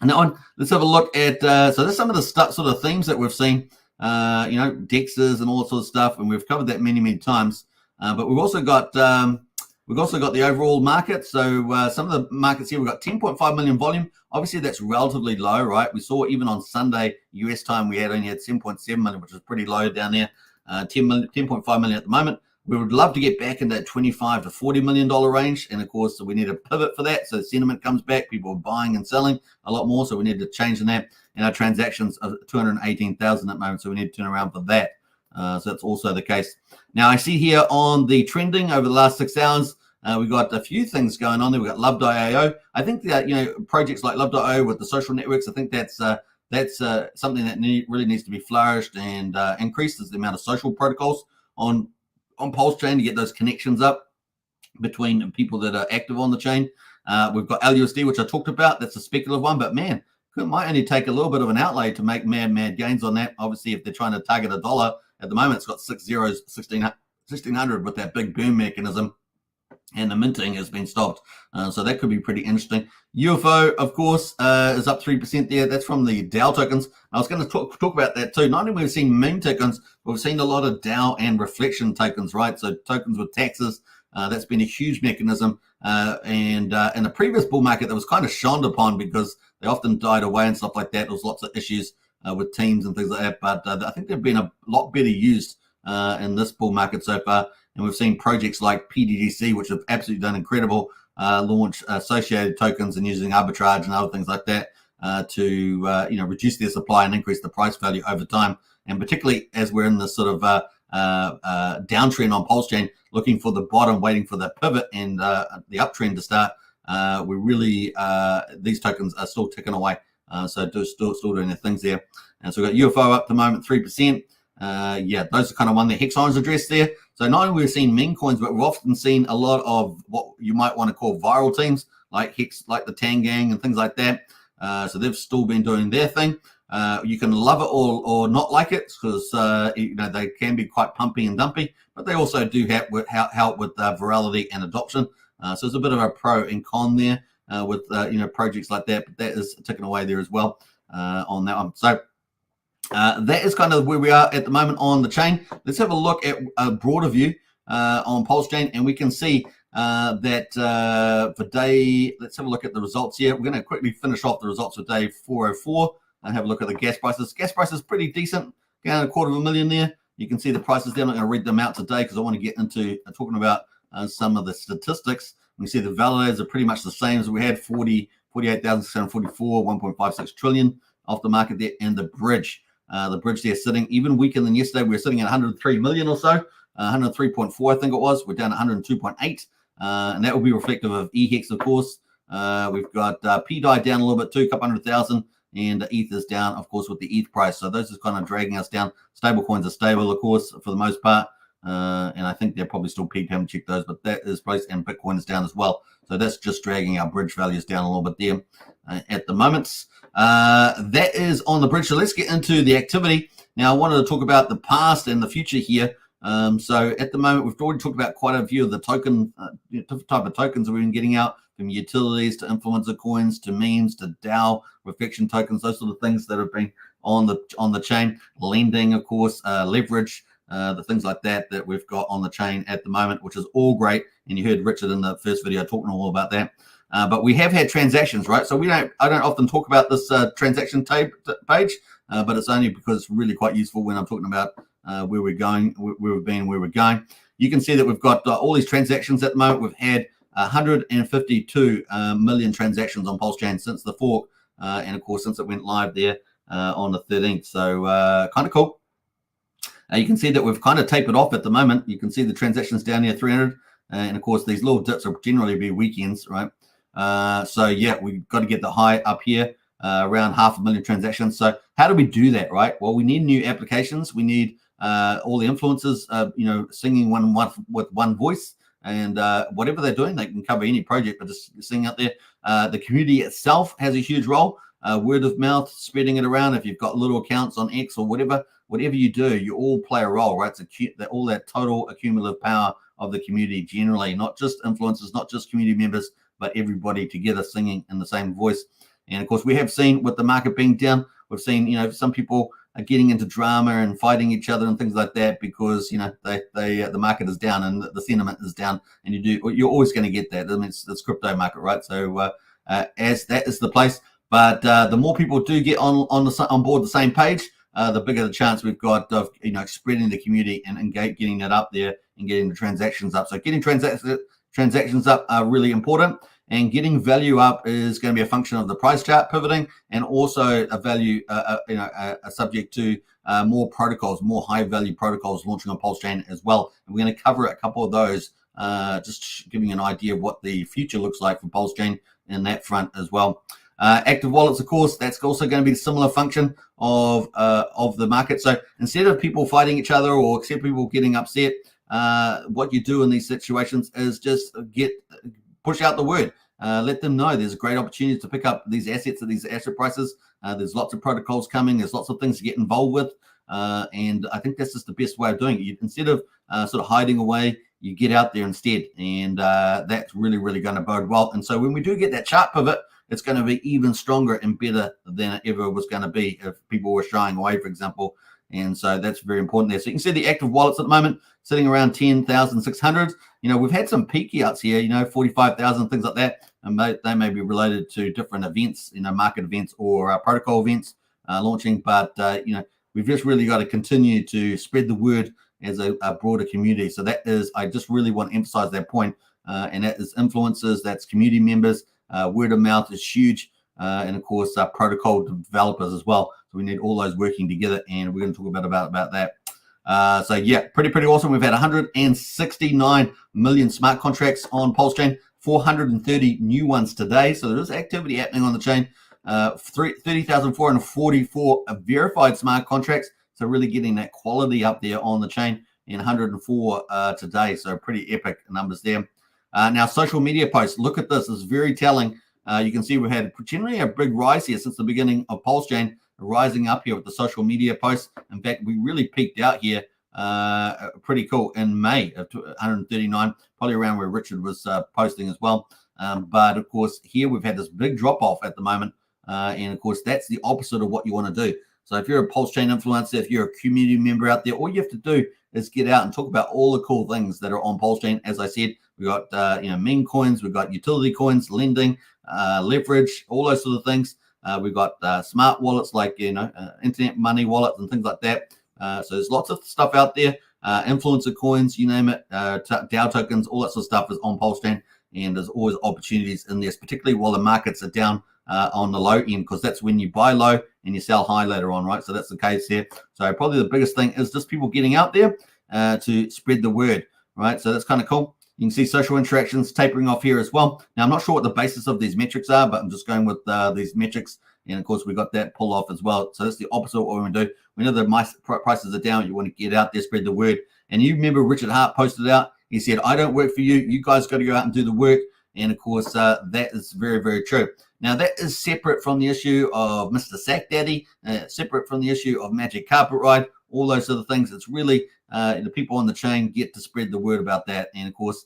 And that one, let's have a look at. So there's some of the sort of themes that we've seen. DEXs and all that sort of stuff, and we've covered that many times. But we've also got the overall market. So some of the markets here, we've got 10.5 million volume. Obviously, that's relatively low, right? We saw even on Sunday, US time, we only had 7.7 million, which is pretty low down there. 10.5 million at the moment. We would love to get back in that $25 to $40 million range. And of course, we need a pivot for that. So sentiment comes back. People are buying and selling a lot more. So we need to change in that. And our transactions are 218,000 at the moment. So we need to turn around for that. So that's also the case. Now, I see here on the trending over the last 6 hours, we've got a few things going on there. We've got Love.io. I think that, projects like Love.io with the social networks, I think that's something that really needs to be flourished and increases the amount of social protocols on Pulsechain to get those connections up between people that are active on the chain. We've got LUSD, which I talked about. That's a speculative one, but man, it might only take a little bit of an outlay to make mad gains on that. Obviously, if they're trying to target $1, at the moment it's got 6 zeros, 1600 with that big boom mechanism. and the minting has been stopped. So that could be pretty interesting. UFO, of course, is up 3% there. That's from the DAO tokens. I was going to talk about that too. Not only we've seen meme tokens, we've seen a lot of DAO and reflection tokens, right? So tokens with taxes. That's been a huge mechanism. And in the previous bull market, that was kind of shunned upon because they often died away and stuff like that. There was lots of issues with teams and things like that. But I think they've been a lot better used in this bull market so far. And we've seen projects like PDDC, which have absolutely done incredible, launch associated tokens and using arbitrage and other things like that to reduce their supply and increase the price value over time. And particularly as we're in this sort of downtrend on Pulsechain, looking for the bottom, waiting for the pivot and the uptrend to start, we really these tokens are still ticking away. So still doing their things there. And so we've got UFO up at the moment, 3%. Those are kind of one the Hex Token address there. So not only we've seen meme coins, but we've often seen a lot of what you might want to call viral teams like Hex, like the Tang Gang and things like that. So they've still been doing their thing. You can love it or not like it because they can be quite pumpy and dumpy, but they also do help with virality and adoption. So it's a bit of a pro and con there with projects like that, but that is ticking away there as well on that one. So that is kind of where we are at the moment on the chain. Let's have a look at a broader view on Pulsechain, and we can see that for day, let's have a look at the results here. We're going to quickly finish off the results for day 404 and have a look at the gas prices. Gas prices pretty decent, down $250,000 there. You can see the prices there. I'm not going to read them out today because I want to get into talking about some of the statistics. You can see the validators are pretty much the same as we had, 48,644, 1.56 trillion off the market there, and the bridge. The bridge there sitting even weaker than yesterday. We were sitting at 103 million or so, 103.4 I think it was. We're down 102.8, and that will be reflective of EHEX, of course. We've got PDI down a little bit too, a couple 100,000, and ETH is down, of course, with the ETH price. So those are kind of dragging us down. Stable coins are stable, of course, for the most part, and I think they're probably still peaked. Haven't checked those, but that is price, and Bitcoin is down as well. So that's just dragging our bridge values down a little bit there at the moment. That is on the bridge. So let's get into the activity. Now, I wanted to talk about the past and the future here. So at the moment, we've already talked about quite a few of the token, different type of tokens that we've been getting out, from utilities to influencer coins to memes to DAO, reflection tokens, those sort of things that have been on the chain. Lending, of course, leverage, the things like that we've got on the chain at the moment, which is all great. And you heard Richard in the first video talking all about that. But we have had transactions, right? So I don't often talk about this transaction page, but it's only because it's really quite useful when I'm talking about where we're going, where we've been, where we're going. You can see that we've got all these transactions at the moment. We've had 152 million transactions on Pulsechain since the fork, and of course since it went live there on the 13th. So kind of cool. You can see that we've kind of tapered off at the moment. You can see the transactions down here, 300, and of course these little dips will generally be weekends, right? So yeah, we've got to get the high up here, around 500,000 transactions. So how do we do that, right? Well, we need new applications. We need all the influencers, singing with one voice, and whatever they're doing, they can cover any project, but just sing out there. The community itself has a huge role. Word of mouth, spreading it around. If you've got little accounts on X or whatever you do, you all play a role, right? It's all that total accumulative power of the community generally, not just influencers, not just community members, but everybody together singing in the same voice. And of course, we have seen with the market being down, we've seen, some people are getting into drama and fighting each other and things like that because, the market is down and the sentiment is down, and you're always going to get that. I mean, it's crypto market, right? So as that is the place, but the more people do get on board the same page, the bigger the chance we've got of, spreading the community and getting that up there and getting the transactions up. So getting transactions up are really important, and getting value up is going to be a function of the price chart pivoting, and also a value, subject to more protocols, more high value protocols launching on Pulsechain as well. And we're going to cover a couple of those, just giving an idea of what the future looks like for Pulsechain in that front as well. Active wallets, of course, that's also going to be a similar function of the market. So instead of people fighting each other or except people getting upset, what you do in these situations is just push out the word. Let them know there's a great opportunity to pick up these assets at these asset prices. There's lots of protocols coming. There's lots of things to get involved with. And I think that's just the best way of doing it. Instead of sort of hiding away, you get out there instead. And that's really, really going to bode well. And so when we do get that chart pivot, it's going to be even stronger and better than it ever was going to be if people were shying away, for example. And so that's very important there. So you can see the active wallets at the moment sitting around 10,600. We've had some peaky outs here, 45,000, things like that. And they may be related to different events, market events or protocol events launching. But, we've just really got to continue to spread the word as a broader community. So that is, I just really want to emphasize that point. And that is influencers, that's community members. Word of mouth is huge. And of course, protocol developers as well. So we need all those working together, and we're going to talk about that. So yeah, pretty awesome. We've had 169 million smart contracts on Pulsechain, 430 new ones today. So there is activity happening on the chain. 30,444 verified smart contracts. So really getting that quality up there on the chain, and 104 today. So pretty epic numbers there. Now, social media posts. Look at this. It's very telling. You can see we've had generally a big rise here since the beginning of Pulsechain, rising up here with the social media posts. In fact, we really peaked out here pretty cool in May of 139, probably around where Richard was posting as well. But of course, here we've had this big drop off at the moment. And of course, that's the opposite of what you want to do. So if you're a Pulsechain influencer, if you're a community member out there, all you have to do is get out and talk about all the cool things that are on Pulsechain. As I said, we've got meme coins, we've got utility coins, lending, leverage, all those sort of things. We've got smart wallets like internet money wallets and things like that. So there's lots of stuff out there. Influencer coins, you name it, DAO tokens, all that sort of stuff is on Pulsechain, and there's always opportunities in there, particularly while the markets are down on the low end, because that's when you buy low and you sell high later on, right? So that's the case here. So probably the biggest thing is just people getting out there to spread the word, right? So that's kind of cool. You can see social interactions tapering off here as well. Now, I'm not sure what the basis of these metrics are, but I'm just going with these metrics. And of course, we got that pull off as well. So that's the opposite of what we want to do. We know the prices are down. You want to get out there, spread the word. And you remember Richard Hart posted out. He said, I don't work for you. You guys got to go out and do the work. And of course, that is very, very true. Now, that is separate from the issue of Mr. Sack Daddy, separate from the issue of Magic Carpet Ride, all those other things. It's really the people on the chain get to spread the word about that. And of course,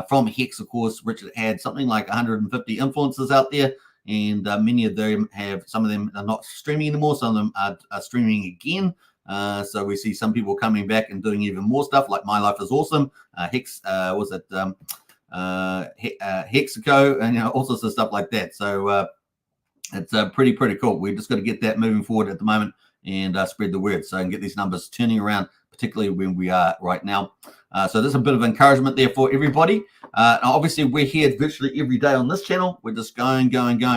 from Hex, of course, Richard had something like 150 influencers out there. And many of them some of them are not streaming anymore. Some of them are streaming again. So we see some people coming back and doing even more stuff like My Life is Awesome. Hex, Hexaco, and all sorts of stuff like that. So it's pretty cool. We've just got to get that moving forward at the moment and spread the word so I can get these numbers turning around, particularly when we are right now. So there's a bit of encouragement there for everybody. Obviously, we're here virtually every day on this channel. We're just going,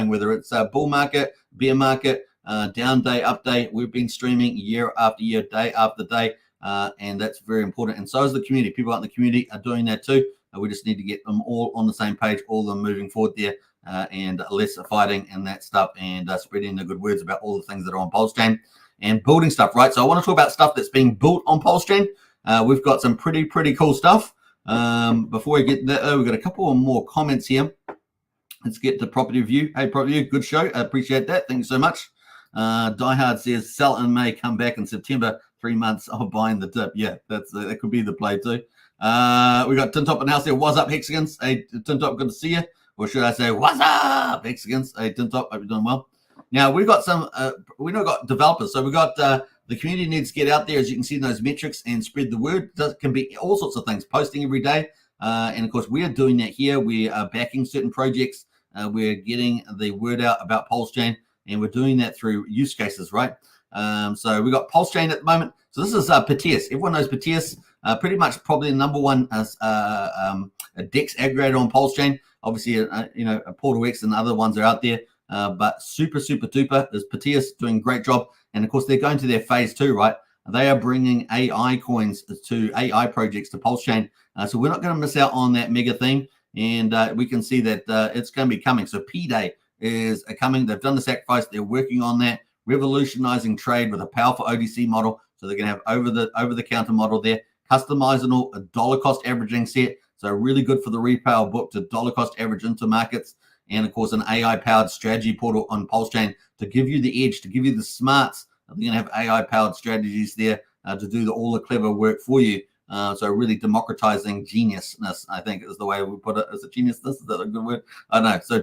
whether it's a bull market, bear market, down day, up day. We've been streaming year after year, day after day, and that's very important. And so is the community. People out in the community are doing that too. We just need to get them all on the same page, all of them moving forward there, and less fighting and that stuff, and spreading the good words about all the things that are on Pulsechain and building stuff, right? So I want to talk about stuff that's being built on Pulsechain. We've got some pretty cool stuff. Before we get that, we've got a couple of more comments here. Let's get to Property Review. Hey, Property Review, good show. I appreciate that. Thank you so much. Diehard says, sell in May, come back in September. 3 months of buying the dip. Yeah, that could be the play too. We got Tintop and House there. What's up, Hexagons? Hey, Tintop, good to see you. Or should I say, what's up, Hexagons? Hey, Tintop, hope you're doing well. Now, we've got some, we know got developers. So we've got the community needs to get out there, as you can see in those metrics, and spread the word. That can be all sorts of things, posting every day. And of course, we are doing that here. We are backing certain projects. We're getting the word out about Pulsechain, and we're doing that through use cases, right? So we got Pulsechain at the moment. So this is Pateus. Everyone knows Pateus. Pretty much probably the number one DEX aggregator on Pulsechain. Obviously, Portal X and other ones are out there. But super duper is Pateus, doing a great job. And of course, they're going to their phase 2, right? They are bringing AI coins to AI projects to Pulsechain. So we're not going to miss out on that mega thing. And we can see that it's going to be coming. So P-Day is coming. They've done the sacrifice. They're working on that, revolutionizing trade with a powerful ODC model. So they're going to have over-the-counter model there, customizable dollar cost averaging set. So really good for the retail book to dollar cost average into markets. And of course, an AI-powered strategy portal on Pulsechain to give you the edge, to give you the smarts. They're going to have AI-powered strategies there to do all the clever work for you So really democratizing geniusness, I think, is the way we put it. Is it geniusness? Is that a good word? I don't know. So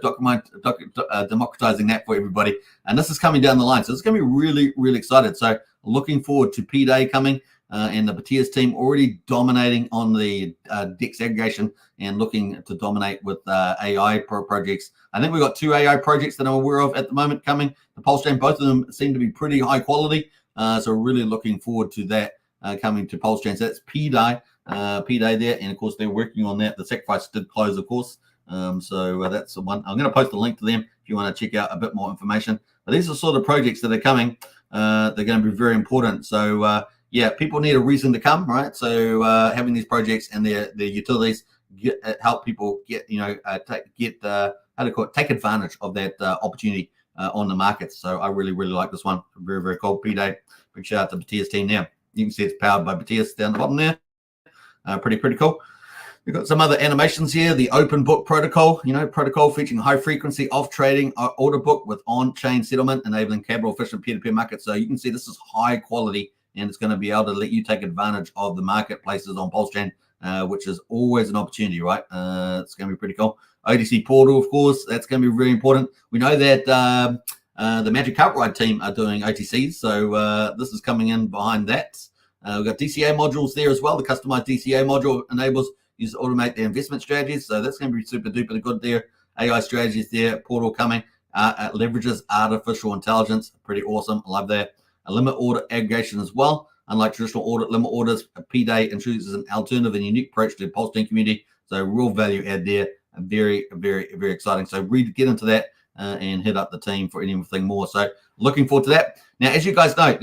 democratizing that for everybody. And this is coming down the line. So it's going to be really, really excited. So looking forward to P-Day coming. And the Matthias team already dominating on the DEX aggregation and looking to dominate with AI projects. I think we've got 2 AI projects that I'm aware of at the moment coming. The Pulsechain, both of them seem to be pretty high quality. So really looking forward to that coming to Pulsechain. So that's P-Day there. And of course, they're working on that. The sacrifice did close, of course. So that's the one. I'm going to post a link to them if you want to check out a bit more information. But these are sort of projects that are coming. They're going to be very important. So, yeah, people need a reason to come, right? So having these projects and their utilities help people get, take advantage of that opportunity on the market. So I really, really like this one. Very, very cool. P-Day. Big shout out to Matthias team now. You can see it's powered by Matthias down the bottom there. Pretty cool. We've got some other animations here. The open book protocol, protocol featuring high frequency off trading order book with on-chain settlement, enabling capital efficient peer-to-peer markets. So you can see this is high quality, and it's going to be able to let you take advantage of the marketplaces on Pulsechain, which is always an opportunity, right? It's going to be pretty cool. OTC portal, of course, that's going to be really important. We know that the Magic Carpet Ride team are doing OTCs, so this is coming in behind that. We've got DCA modules there as well. The customized DCA module enables you to automate their investment strategies, so that's going to be super duper good there. AI strategies there, portal coming, leverages artificial intelligence, pretty awesome. I love that. A limit order aggregation as well. Unlike traditional limit orders, P-Day introduces an alternative and unique approach to the Pulsechain community. So real value add there. Very, very, very exciting. So get into that and hit up the team for anything more. So looking forward to that. Now, as you guys know,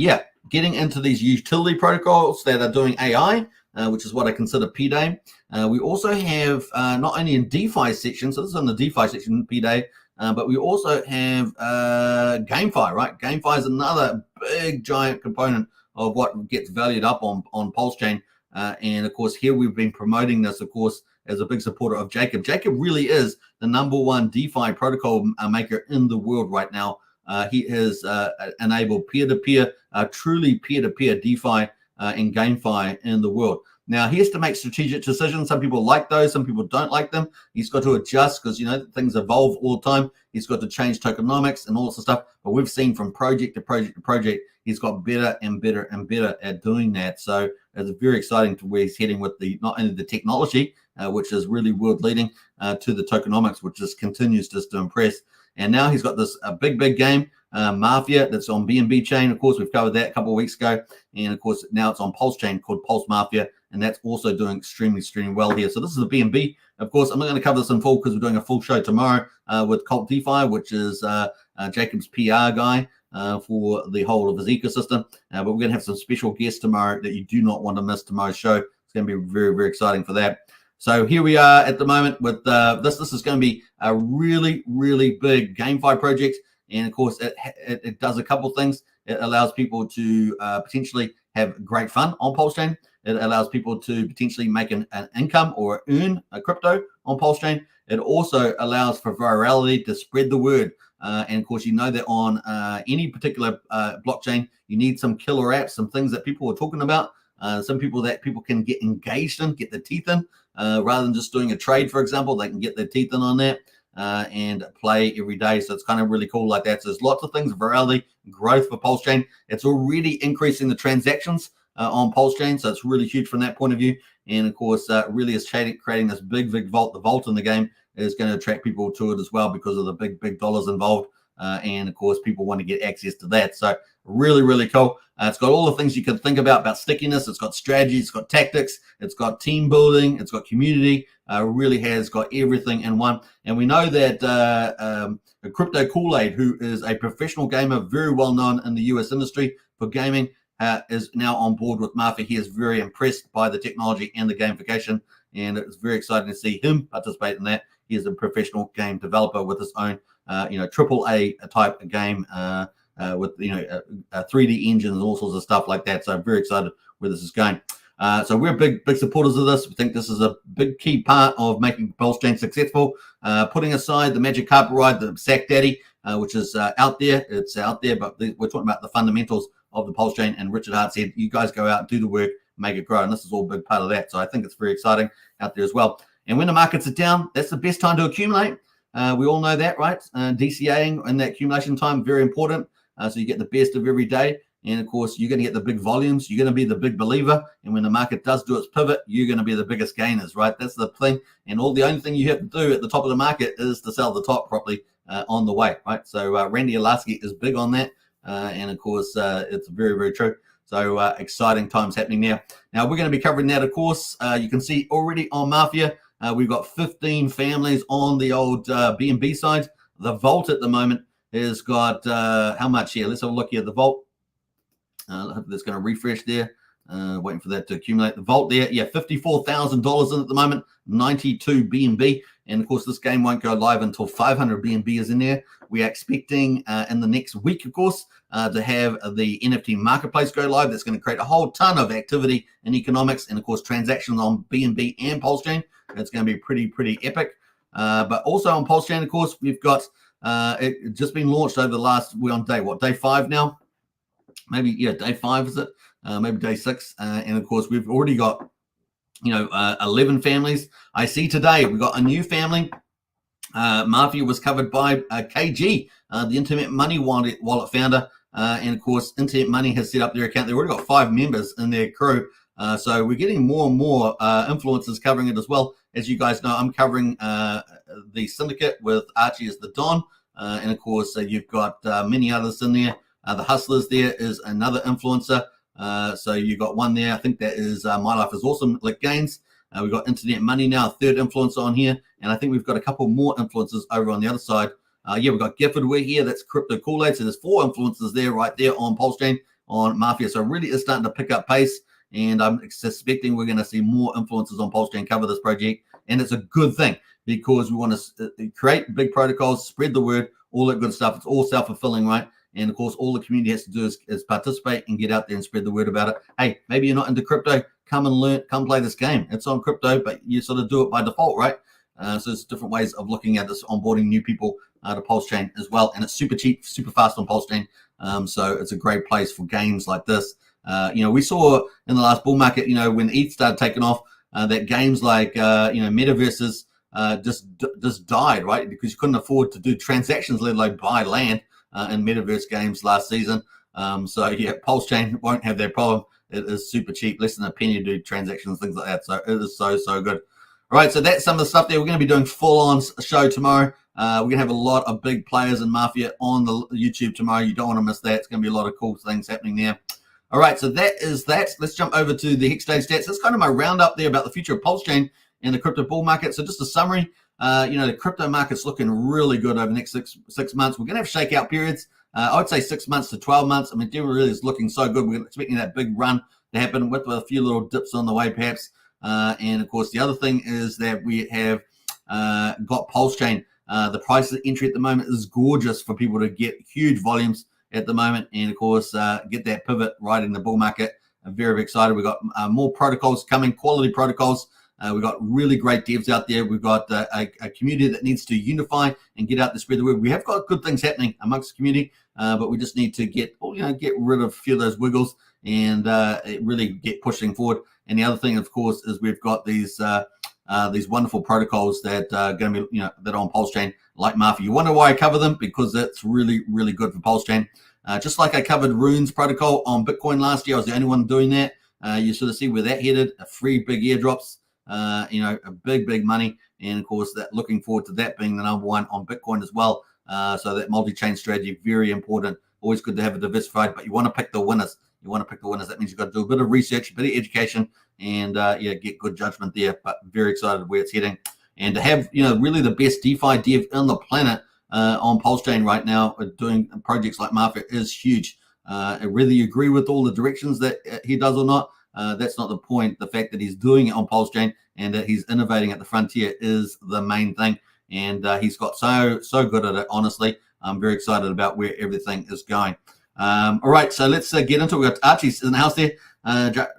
getting into these utility protocols that are doing AI, which is what I consider P-Day. We also have not only in DeFi section, so this is on the DeFi section, P-Day, but we also have GameFi, right? GameFi is another big, giant component of what gets valued up on Pulsechain. And, of course, here we've been promoting this, of course, as a big supporter of Jacob. Jacob really is the #1 DeFi protocol maker in the world right now. He has enabled peer-to-peer, truly peer-to-peer DeFi and GameFi in the world. Now, he has to make strategic decisions. Some people like those. Some people don't like them. He's got to adjust because, things evolve all the time. He's got to change tokenomics and all this stuff. But we've seen from project to project to project, he's got better and better and better at doing that. So it's very exciting to where he's heading with not only the technology, which is really world leading, to the tokenomics, which just continues just to impress. And now he's got this big game, Mafia, that's on BNB chain. Of course, we've covered that a couple of weeks ago. And of course, now it's on Pulsechain called Pulse Mafia. And that's also doing extremely well here. So this is the BNB. Of course, I'm not going to cover this in full because we're doing a full show tomorrow with Cult DeFi, which is Jacob's PR guy for the whole of his ecosystem. But we're going to have some special guests tomorrow that you do not want to miss tomorrow's show. It's going to be very, very exciting for that. So here we are at the moment with this. This is going to be a really, really big GameFi project. And of course, it does a couple things. It allows people to potentially have great fun on Pulsechain. It allows people to potentially make an income or earn a crypto on Pulsechain. It also allows for virality to spread the word. And of course, that on any particular blockchain, you need some killer apps, some things that people are talking about, some people that people can get engaged in, get their teeth in, rather than just doing a trade, for example. They can get their teeth in on that and play every day. So it's kind of really cool like that. So there's lots of things, virality, growth for Pulsechain. It's already increasing the transactions on Pulsechain, so it's really huge from that point of view. And of course, really is creating this big vault. The vault in the game is going to attract people to it as well because of the big dollars involved. And of course, people want to get access to that. So really, really cool. It's got all the things you can think about stickiness. It's got strategy. It's got tactics. It's got team building. It's got community. Really has got everything in one. And we know that Crypto Kool-Aid, who is a professional gamer, very well known in the US industry for gaming, is now on board with Mafia. He is very impressed by the technology and the gamification, and it's very exciting to see him participate in that. He is a professional game developer with his own, AAA type game with 3D engines and all sorts of stuff like that. So I'm very excited where this is going. So we're big supporters of this. We think this is a big key part of making Pulsechain successful. Putting aside the Magic Carpet Ride, the Sack Daddy, which is out there. It's out there, but we're talking about the fundamentals of the Pulsechain. And Richard Hart said, you guys go out and do the work. make it grow. And this is all a big part of that. So I think it's very exciting out there as well. And when the markets are down, that's the best time to accumulate. We all know that, right? DCAing and that accumulation time, very important. So you get the best of every day. And of course, you're going to get the big volumes. You're going to be the big believer. And when the market does do its pivot, you're going to be the biggest gainers, right? That's the thing. And the only thing you have to do at the top of the market is to sell the top properly on the way, right? So Randy Alaski is big on that. And of course, it's very, very true. So exciting times happening there. Now, we're going to be covering that, of course. You can see already on Mafia, we've got 15 families on the old B&B side. The Vault at the moment has got how much here? Let's have a look here. The Vault. I hope that's going to refresh there. Waiting for that to accumulate. The Vault there, yeah, $54,000 in at the moment, 92 B&B. And of course, this game won't go live until 500 B&B is in there. We are expecting in the next week, of course, to have the NFT marketplace go live. That's going to create a whole ton of activity in economics and, of course, transactions on B&B and Pulsechain. It's going to be pretty epic. But also on Pulsechain, of course, we've got it just been launched over the last, we're on day 5 now. Maybe, yeah, day 5 is it? Maybe day 6. And of course, we've already got, 11 families. I see today we've got a new family. Mafia was covered by KG, the Internet Money wallet founder. And of course, Internet Money has set up their account. They've already got 5 members in their crew. So we're getting more and more influencers covering it as well. As you guys know, I'm covering the syndicate with Archie as the Don. And of course, you've got many others in there. The Hustlers there is another influencer. So you got one there. I think that is My Life is Awesome, Lick Gains. We've got Internet Money now, a 3rd influencer on here. And I think we've got a couple more influencers over on the other side. We've got Gifford We're here. That's Crypto Kool-Aid. So there's 4 influencers there right there on Pulsechain, on Mafia. So it really is starting to pick up pace. And I'm suspecting we're going to see more influencers on Pulsechain cover this project. And it's a good thing because we want to create big protocols, spread the word, all that good stuff. It's all self-fulfilling, right? And of course, all the community has to do is participate and get out there and spread the word about it. Hey, maybe you're not into crypto. Come and learn, come play this game. It's on crypto, but you sort of do it by default, right? So there's different ways of looking at this, onboarding new people to Pulsechain as well. And it's super cheap, super fast on Pulsechain. So it's a great place for games like this. We saw in the last bull market, when ETH started taking off, that games like, metaverses just died, right? Because you couldn't afford to do transactions, let alone buy land. In metaverse games last season. Pulsechain won't have that problem. It is super cheap, less than a penny to do transactions, things like that. So it is so good. All right, so that's some of the stuff there. We're going to be doing full-on show tomorrow. We're going to have a lot of big players in Mafia on the YouTube tomorrow. You don't want to miss that. It's going to be a lot of cool things happening there. All right, so that is that. Let's jump over to the Hex Token stats. That's kind of my roundup there about the future of Pulsechain and the crypto bull market. So just a summary. The crypto market's looking really good over the next six months. We're going to have shakeout periods. I would say 6 months to 12 months. I mean, it really is looking so good. We're expecting that big run to happen with a few little dips on the way, perhaps. And of course, the other thing is that we have got Pulsechain. The price of entry at the moment is gorgeous for people to get huge volumes at the moment. And of course, get that pivot right in the bull market. I'm very, very excited. We've got more protocols coming, quality protocols. We've got really great devs out there. We've got a community that needs to unify and get out to spread the word. We have got good things happening amongst the community, but we just need to get rid of a few of those wiggles and really get pushing forward. And the other thing, of course, is we've got these wonderful protocols that are going to be that are on Pulsechain like Mafia. You wonder why I cover them? Because that's really, really good for Pulsechain. Just like I covered Rune's protocol on Bitcoin last year, I was the only one doing that. You sort of see where that headed. Free big airdrops. A big money, and of course that looking forward to that being the number one on Bitcoin as well. So that multi-chain strategy, very important. Always good to have it diversified, but you want to pick the winners. That means you've got to do a bit of research, a bit of education, and get good judgment there. But very excited where it's heading, and to have really the best DeFi dev on the planet on Pulsechain right now, doing projects like Mafia is huge. Whether you agree with all the directions that he does or not. That's not the point. The fact that he's doing it on Pulsechain and that he's innovating at the frontier is the main thing. And he's got so good at it, honestly. I'm very excited about where everything is going. All right, so let's get into it. We've got Archie in the house there.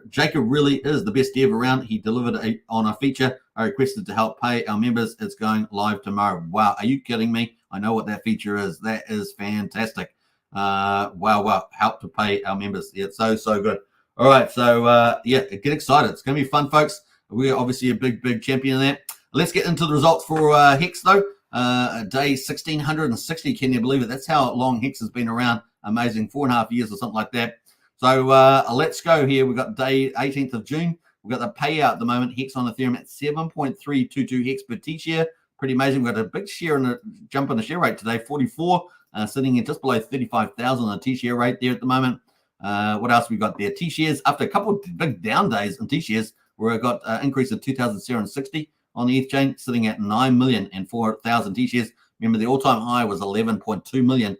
Jacob really is the best dev around. He delivered on a feature I requested to help pay our members. It's going live tomorrow. Wow, are you kidding me? I know what that feature is. That is fantastic. Wow. Help to pay our members. Yeah, it's so good. All right, so yeah, get excited. It's going to be fun, folks. We're obviously a big champion in that. Let's get into the results for Hex, though. Day 1660, can you believe it? That's how long Hex has been around. Amazing, 4.5 years or something like that. So let's go here. We've got day 18th of June. We've got the payout at the moment, Hex on Ethereum at 7.322 Hex per T-share. Pretty amazing. We've got a big share in the jump in the share rate today, 44, sitting at just below 35,000 on the T-share rate there at the moment. What else we got there? T-shares, after a couple of big down days in T-shares, where I got an increase of 2,760 on the ETH chain, sitting at 9,004,000 T-shares. Remember, the all-time high was 11.2 million.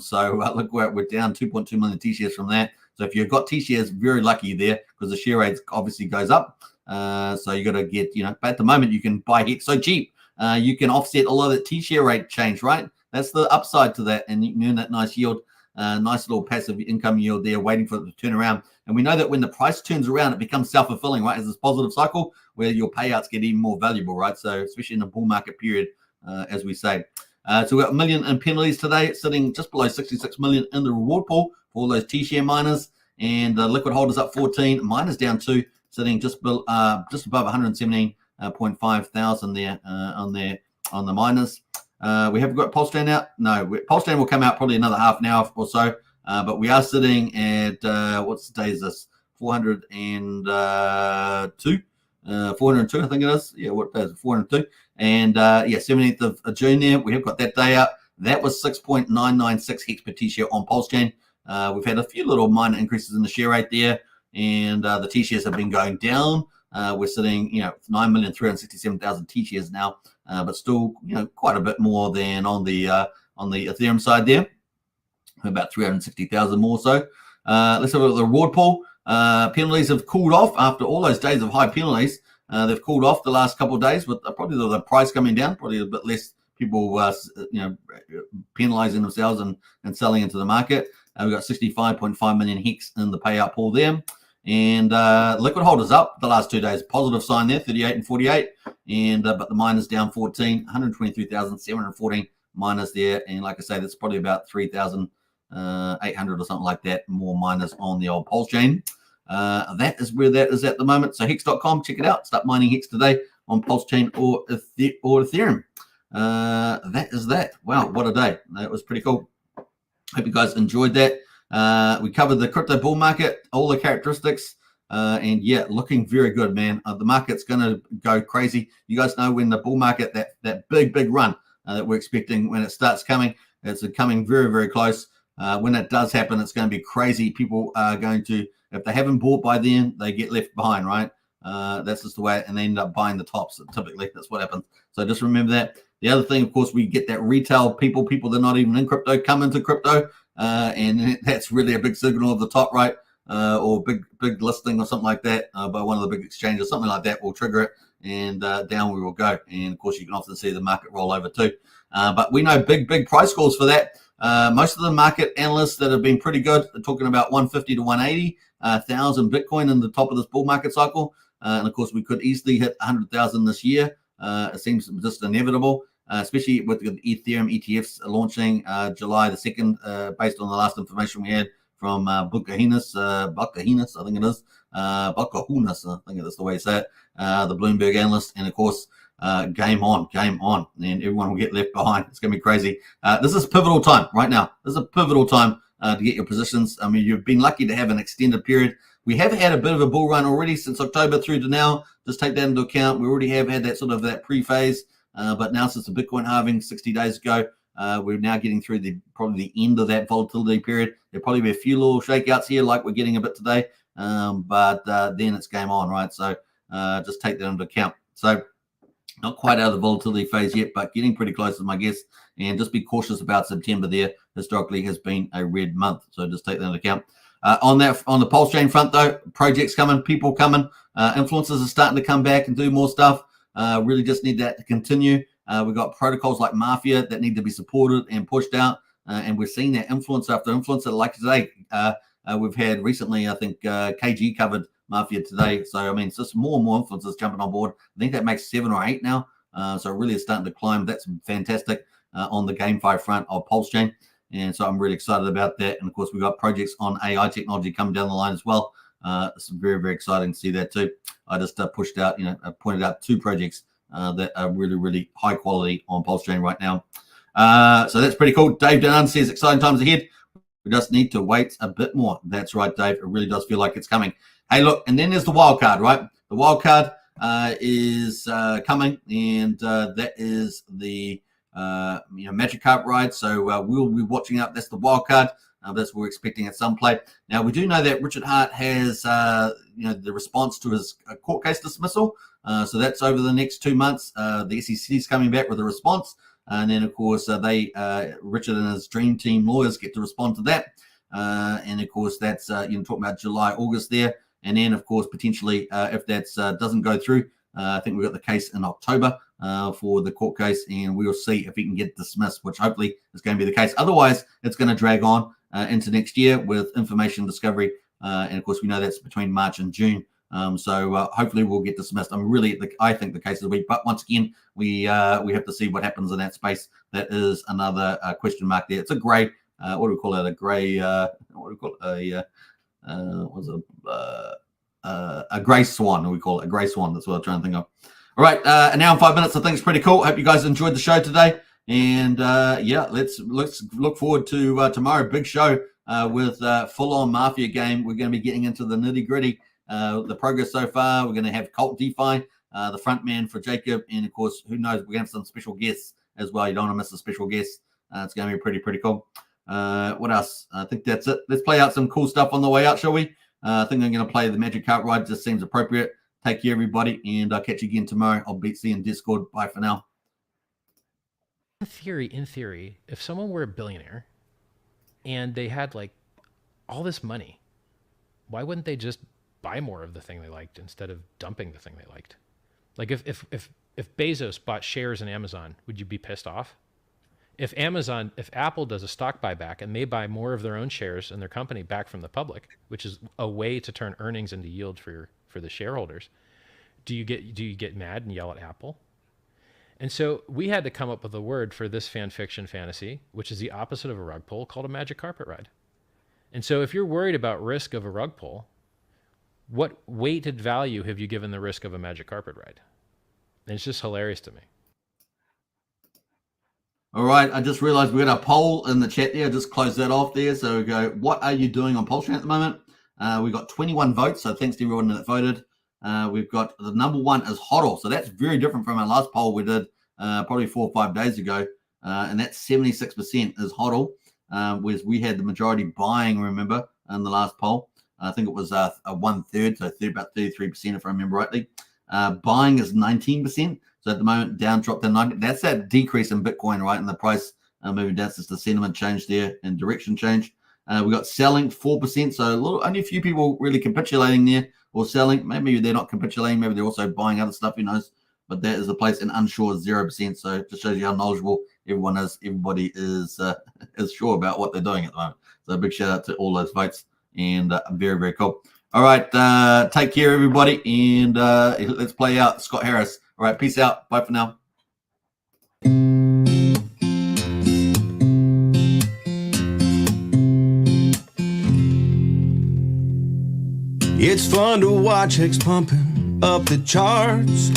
So look where we're down 2.2 million T-shares from that. So if you've got T-shares, very lucky there, because the share rate obviously goes up. So you got to get, but at the moment you can buy Hex so cheap. You can offset a lot of the T-share rate change, right? That's the upside to that, and you can earn that nice yield. Nice little passive income yield there, waiting for it to turn around. And we know that when the price turns around, it becomes self-fulfilling, right? As this positive cycle where your payouts get even more valuable, right? So especially in the bull market period, as we say. So we've got 1 million in penalties today, sitting just below 66 million in the reward pool for all those T-share miners. And liquid holders up 14, miners down 2, sitting just above 117.5 thousand there on the miners. We haven't got Pulsechain out. No, Pulsechain will come out probably another half an hour or so. But we are sitting at, what's the day is this? 402. 402, I think it is. Yeah, what day is it? 402. And yeah, 17th of June there. We have got that day out. That was 6.996 Hex per T-share on Pulsechain. We've had a few little minor increases in the share rate there. And the T-shares have been going down. We're sitting, 9,367,000 T-shares now. But still, quite a bit more than on the Ethereum side there, about 360,000 more so. Let's have a look at the reward pool. Penalties have cooled off after all those days of high penalties. They've cooled off the last couple of days with probably the price coming down, probably a bit less people, penalizing themselves and selling into the market. We've got 65.5 million Hex in the payout pool there. And liquid holders up the last 2 days. Positive sign there, 38 and 48. And but the miners down 14, 123,714 miners there. And like I say, that's probably about 3,800 or something like that, more miners on the old Pulsechain. That is where that is at the moment. So hex.com, check it out. Start mining Hex today on Pulsechain or Ethereum. That is that. Wow, what a day. That was pretty cool. Hope you guys enjoyed that. We covered the crypto bull market, all the characteristics, and yeah, looking very good, man. The market's going to go crazy. You guys know when the bull market, that big run that we're expecting when it starts coming, it's coming very, very close. When it does happen, it's going to be crazy. People are going to, if they haven't bought by then, they get left behind, right? That's just the way, and they end up buying the tops. Typically, that's what happens. So just remember that. The other thing, of course, we get that retail people that are not even in crypto come into crypto. And that's really a big signal of the top, right? Or big listing or something like that by one of the big exchanges, something like that will trigger it, and down we will go. And of course, you can often see the market roll over too. But we know big price calls for that. Most of the market analysts that have been pretty good are talking about 150 to 180,000 Bitcoin in the top of this bull market cycle. And of course, we could easily hit 100,000 this year. It seems just inevitable. Especially with the Ethereum ETFs launching July the 2nd, based on the last information we had from Bukahunas, I think it is. Bukahunas, I think that's the way you say it. The Bloomberg analyst. And of course, game on. And everyone will get left behind. It's going to be crazy. This is a pivotal time right now. This is a pivotal time to get your positions. I mean, you've been lucky to have an extended period. We have had a bit of a bull run already since October through to now. Just take that into account. We already have had that pre-phase. But now since the Bitcoin halving 60 days ago, we're now getting through probably the end of that volatility period. There'll probably be a few little shakeouts here like we're getting a bit today. But then it's game on, right? So just take that into account. So not quite out of the volatility phase yet, but getting pretty close is my guess. And just be cautious about September there. Historically has been a red month. So just take that into account. On the Pulsechain front, though, projects coming, people coming, influencers are starting to come back and do more stuff. Really just need that to continue. We've got protocols like Mafia that need to be supported and pushed out. And we're seeing that influencer after influencer like today. We've had recently, I think, KG covered Mafia today. So, I mean, it's just more and more influencers jumping on board. I think that makes 7 or 8 now. So really is starting to climb. That's fantastic on the GameFi front of Pulsechain. And so I'm really excited about that. And of course, we've got projects on AI technology coming down the line as well. It's very, very exciting to see that too. I just pointed out 2 projects that are really, really high quality on Pulsechain right now. So that's pretty cool. Dave Dunn says exciting times ahead. We just need to wait a bit more. That's right, Dave. It really does feel like it's coming. Hey, look, and then there's the wild card, right? The wild card is coming, and that is the Magic Carpet Ride. So we'll be watching out. That's the wild card. That's what we're expecting at some play. Now, we do know that Richard Hart has the response to his court case dismissal. So that's over the next 2 months. The SEC is coming back with a response. And then, of course, Richard and his dream team lawyers get to respond to that. And, of course, that's, talking about July, August there. And then, of course, potentially, if that doesn't go through, I think we've got the case in October for the court case, and we'll see if he can get dismissed, which hopefully is going to be the case. Otherwise, it's going to drag on into next year with information discovery. And, of course, we know that's between March and June. So hopefully we'll get dismissed. I think the case is weak, but once again, we have to see what happens in that space. That is another question mark there. It's a gray, what do we call it? A gray, a gray swan. We call it a gray swan. That's what I'm trying to think of. All right, an hour and 5 minutes. I think it's pretty cool. Hope you guys enjoyed the show today. And let's look forward to tomorrow. Big show with full-on Mafia game. We're going to be getting into the nitty-gritty. The progress so far. We're going to have Cult DeFi, the front man for Jacob, and of course, who knows, we're going to have some special guests as well. You don't want to miss the special guests. It's going to be pretty cool. What else? I think that's it. Let's play out some cool stuff on the way out, shall we? I think I'm going to play the Magic Carpet Ride. Just seems appropriate. Take care, everybody, and I'll catch you again tomorrow. I'll be seeing Discord. Bye for now. In theory, if someone were a billionaire and they had like all this money, why wouldn't they just buy more of the thing they liked instead of dumping the thing they liked? Like if Bezos bought shares in Amazon, would you be pissed off? If Apple does a stock buyback and they buy more of their own shares in their company back from the public, which is a way to turn earnings into yield for the shareholders, do you get mad and yell at Apple? And so we had to come up with a word for this fan fiction fantasy, which is the opposite of a rug pull, called a Magic Carpet Ride. And so if you're worried about risk of a rug pull, what weighted value have you given the risk of a Magic Carpet Ride? And it's just hilarious to me. All right, I just realized we got a poll in the chat there. I just closed that off there. So we go, what are you doing on Pulsechain at the moment? We've got 21 votes, so thanks to everyone that voted. We've got the number one is HODL. So that's very different from our last poll we did probably 4 or 5 days ago. And that's 76% is HODL, whereas we had the majority buying, remember, in the last poll. I think it was a 1/3, so about 33%, if I remember rightly. Buying is 19%. So at the moment, dropped to 90. That's that decrease in Bitcoin, right? And the price moving down. It's just the sentiment change there and direction change. We got selling 4%. So only a few people really capitulating there or selling. Maybe they're not capitulating. Maybe they're also buying other stuff. Who knows? But that is the place. And unsure is 0%. So it just shows you how knowledgeable everyone is. Everybody is sure about what they're doing at the moment. So a big shout out to all those votes. And very, very cool. All right. Take care, everybody. And let's play out Scott Harris. All right. Peace out. Bye for now. It's fun to watch Hex pumping up the charts.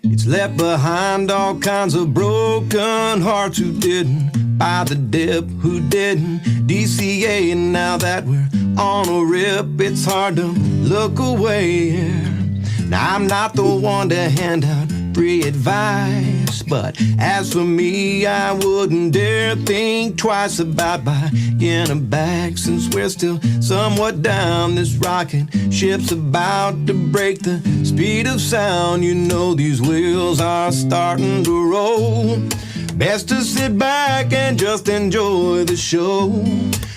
It's left behind all kinds of broken hearts who didn't buy the dip, who didn't DCA. And now that we're on a rip, it's hard to look away. Now I'm not the one to hand out free advice, but as for me, I wouldn't dare think twice about buying a bag, since we're still somewhat down. This rocket ship's about to break the speed of sound. You know these wheels are starting to roll. Best to sit back and just enjoy the show,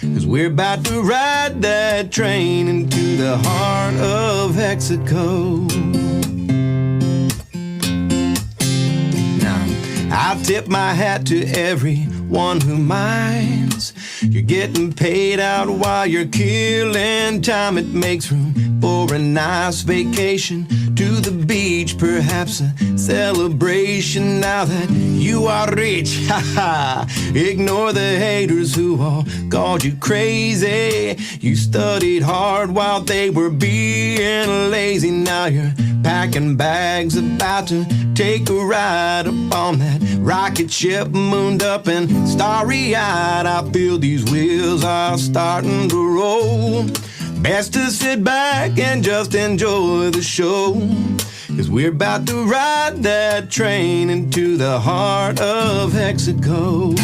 'cause we're about to ride that train into the heart of Hexaco. I tip my hat to everyone who minds. You're getting paid out while you're killing time. It makes room for a nice vacation to the beach. speech, perhaps a celebration now that you are rich. Ha ha! Ignore the haters who all called you crazy. You studied hard while they were being lazy. Now you're packing bags, about to take a ride up on that rocket ship, mooned up and starry-eyed. I feel these wheels are starting to roll. Best to sit back and just enjoy the show, 'cause we're about to ride that train into the heart of Hexaco.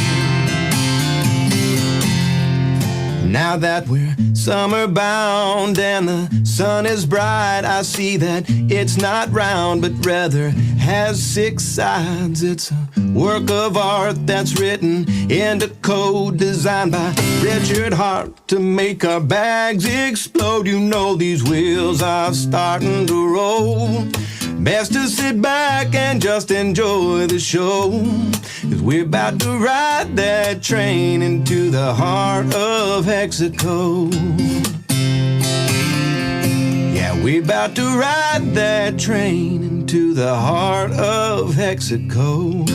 Now that we're summer bound and the sun is bright, I see that it's not round but rather has 6 sides. It's a work of art that's written into code, designed by Richard Hart to make our bags explode. You know these wheels are starting to roll. Best to sit back and just enjoy the show, 'cause we're about to ride that train into the heart of Hexaco. Yeah, we're about to ride that train into the heart of Hexaco.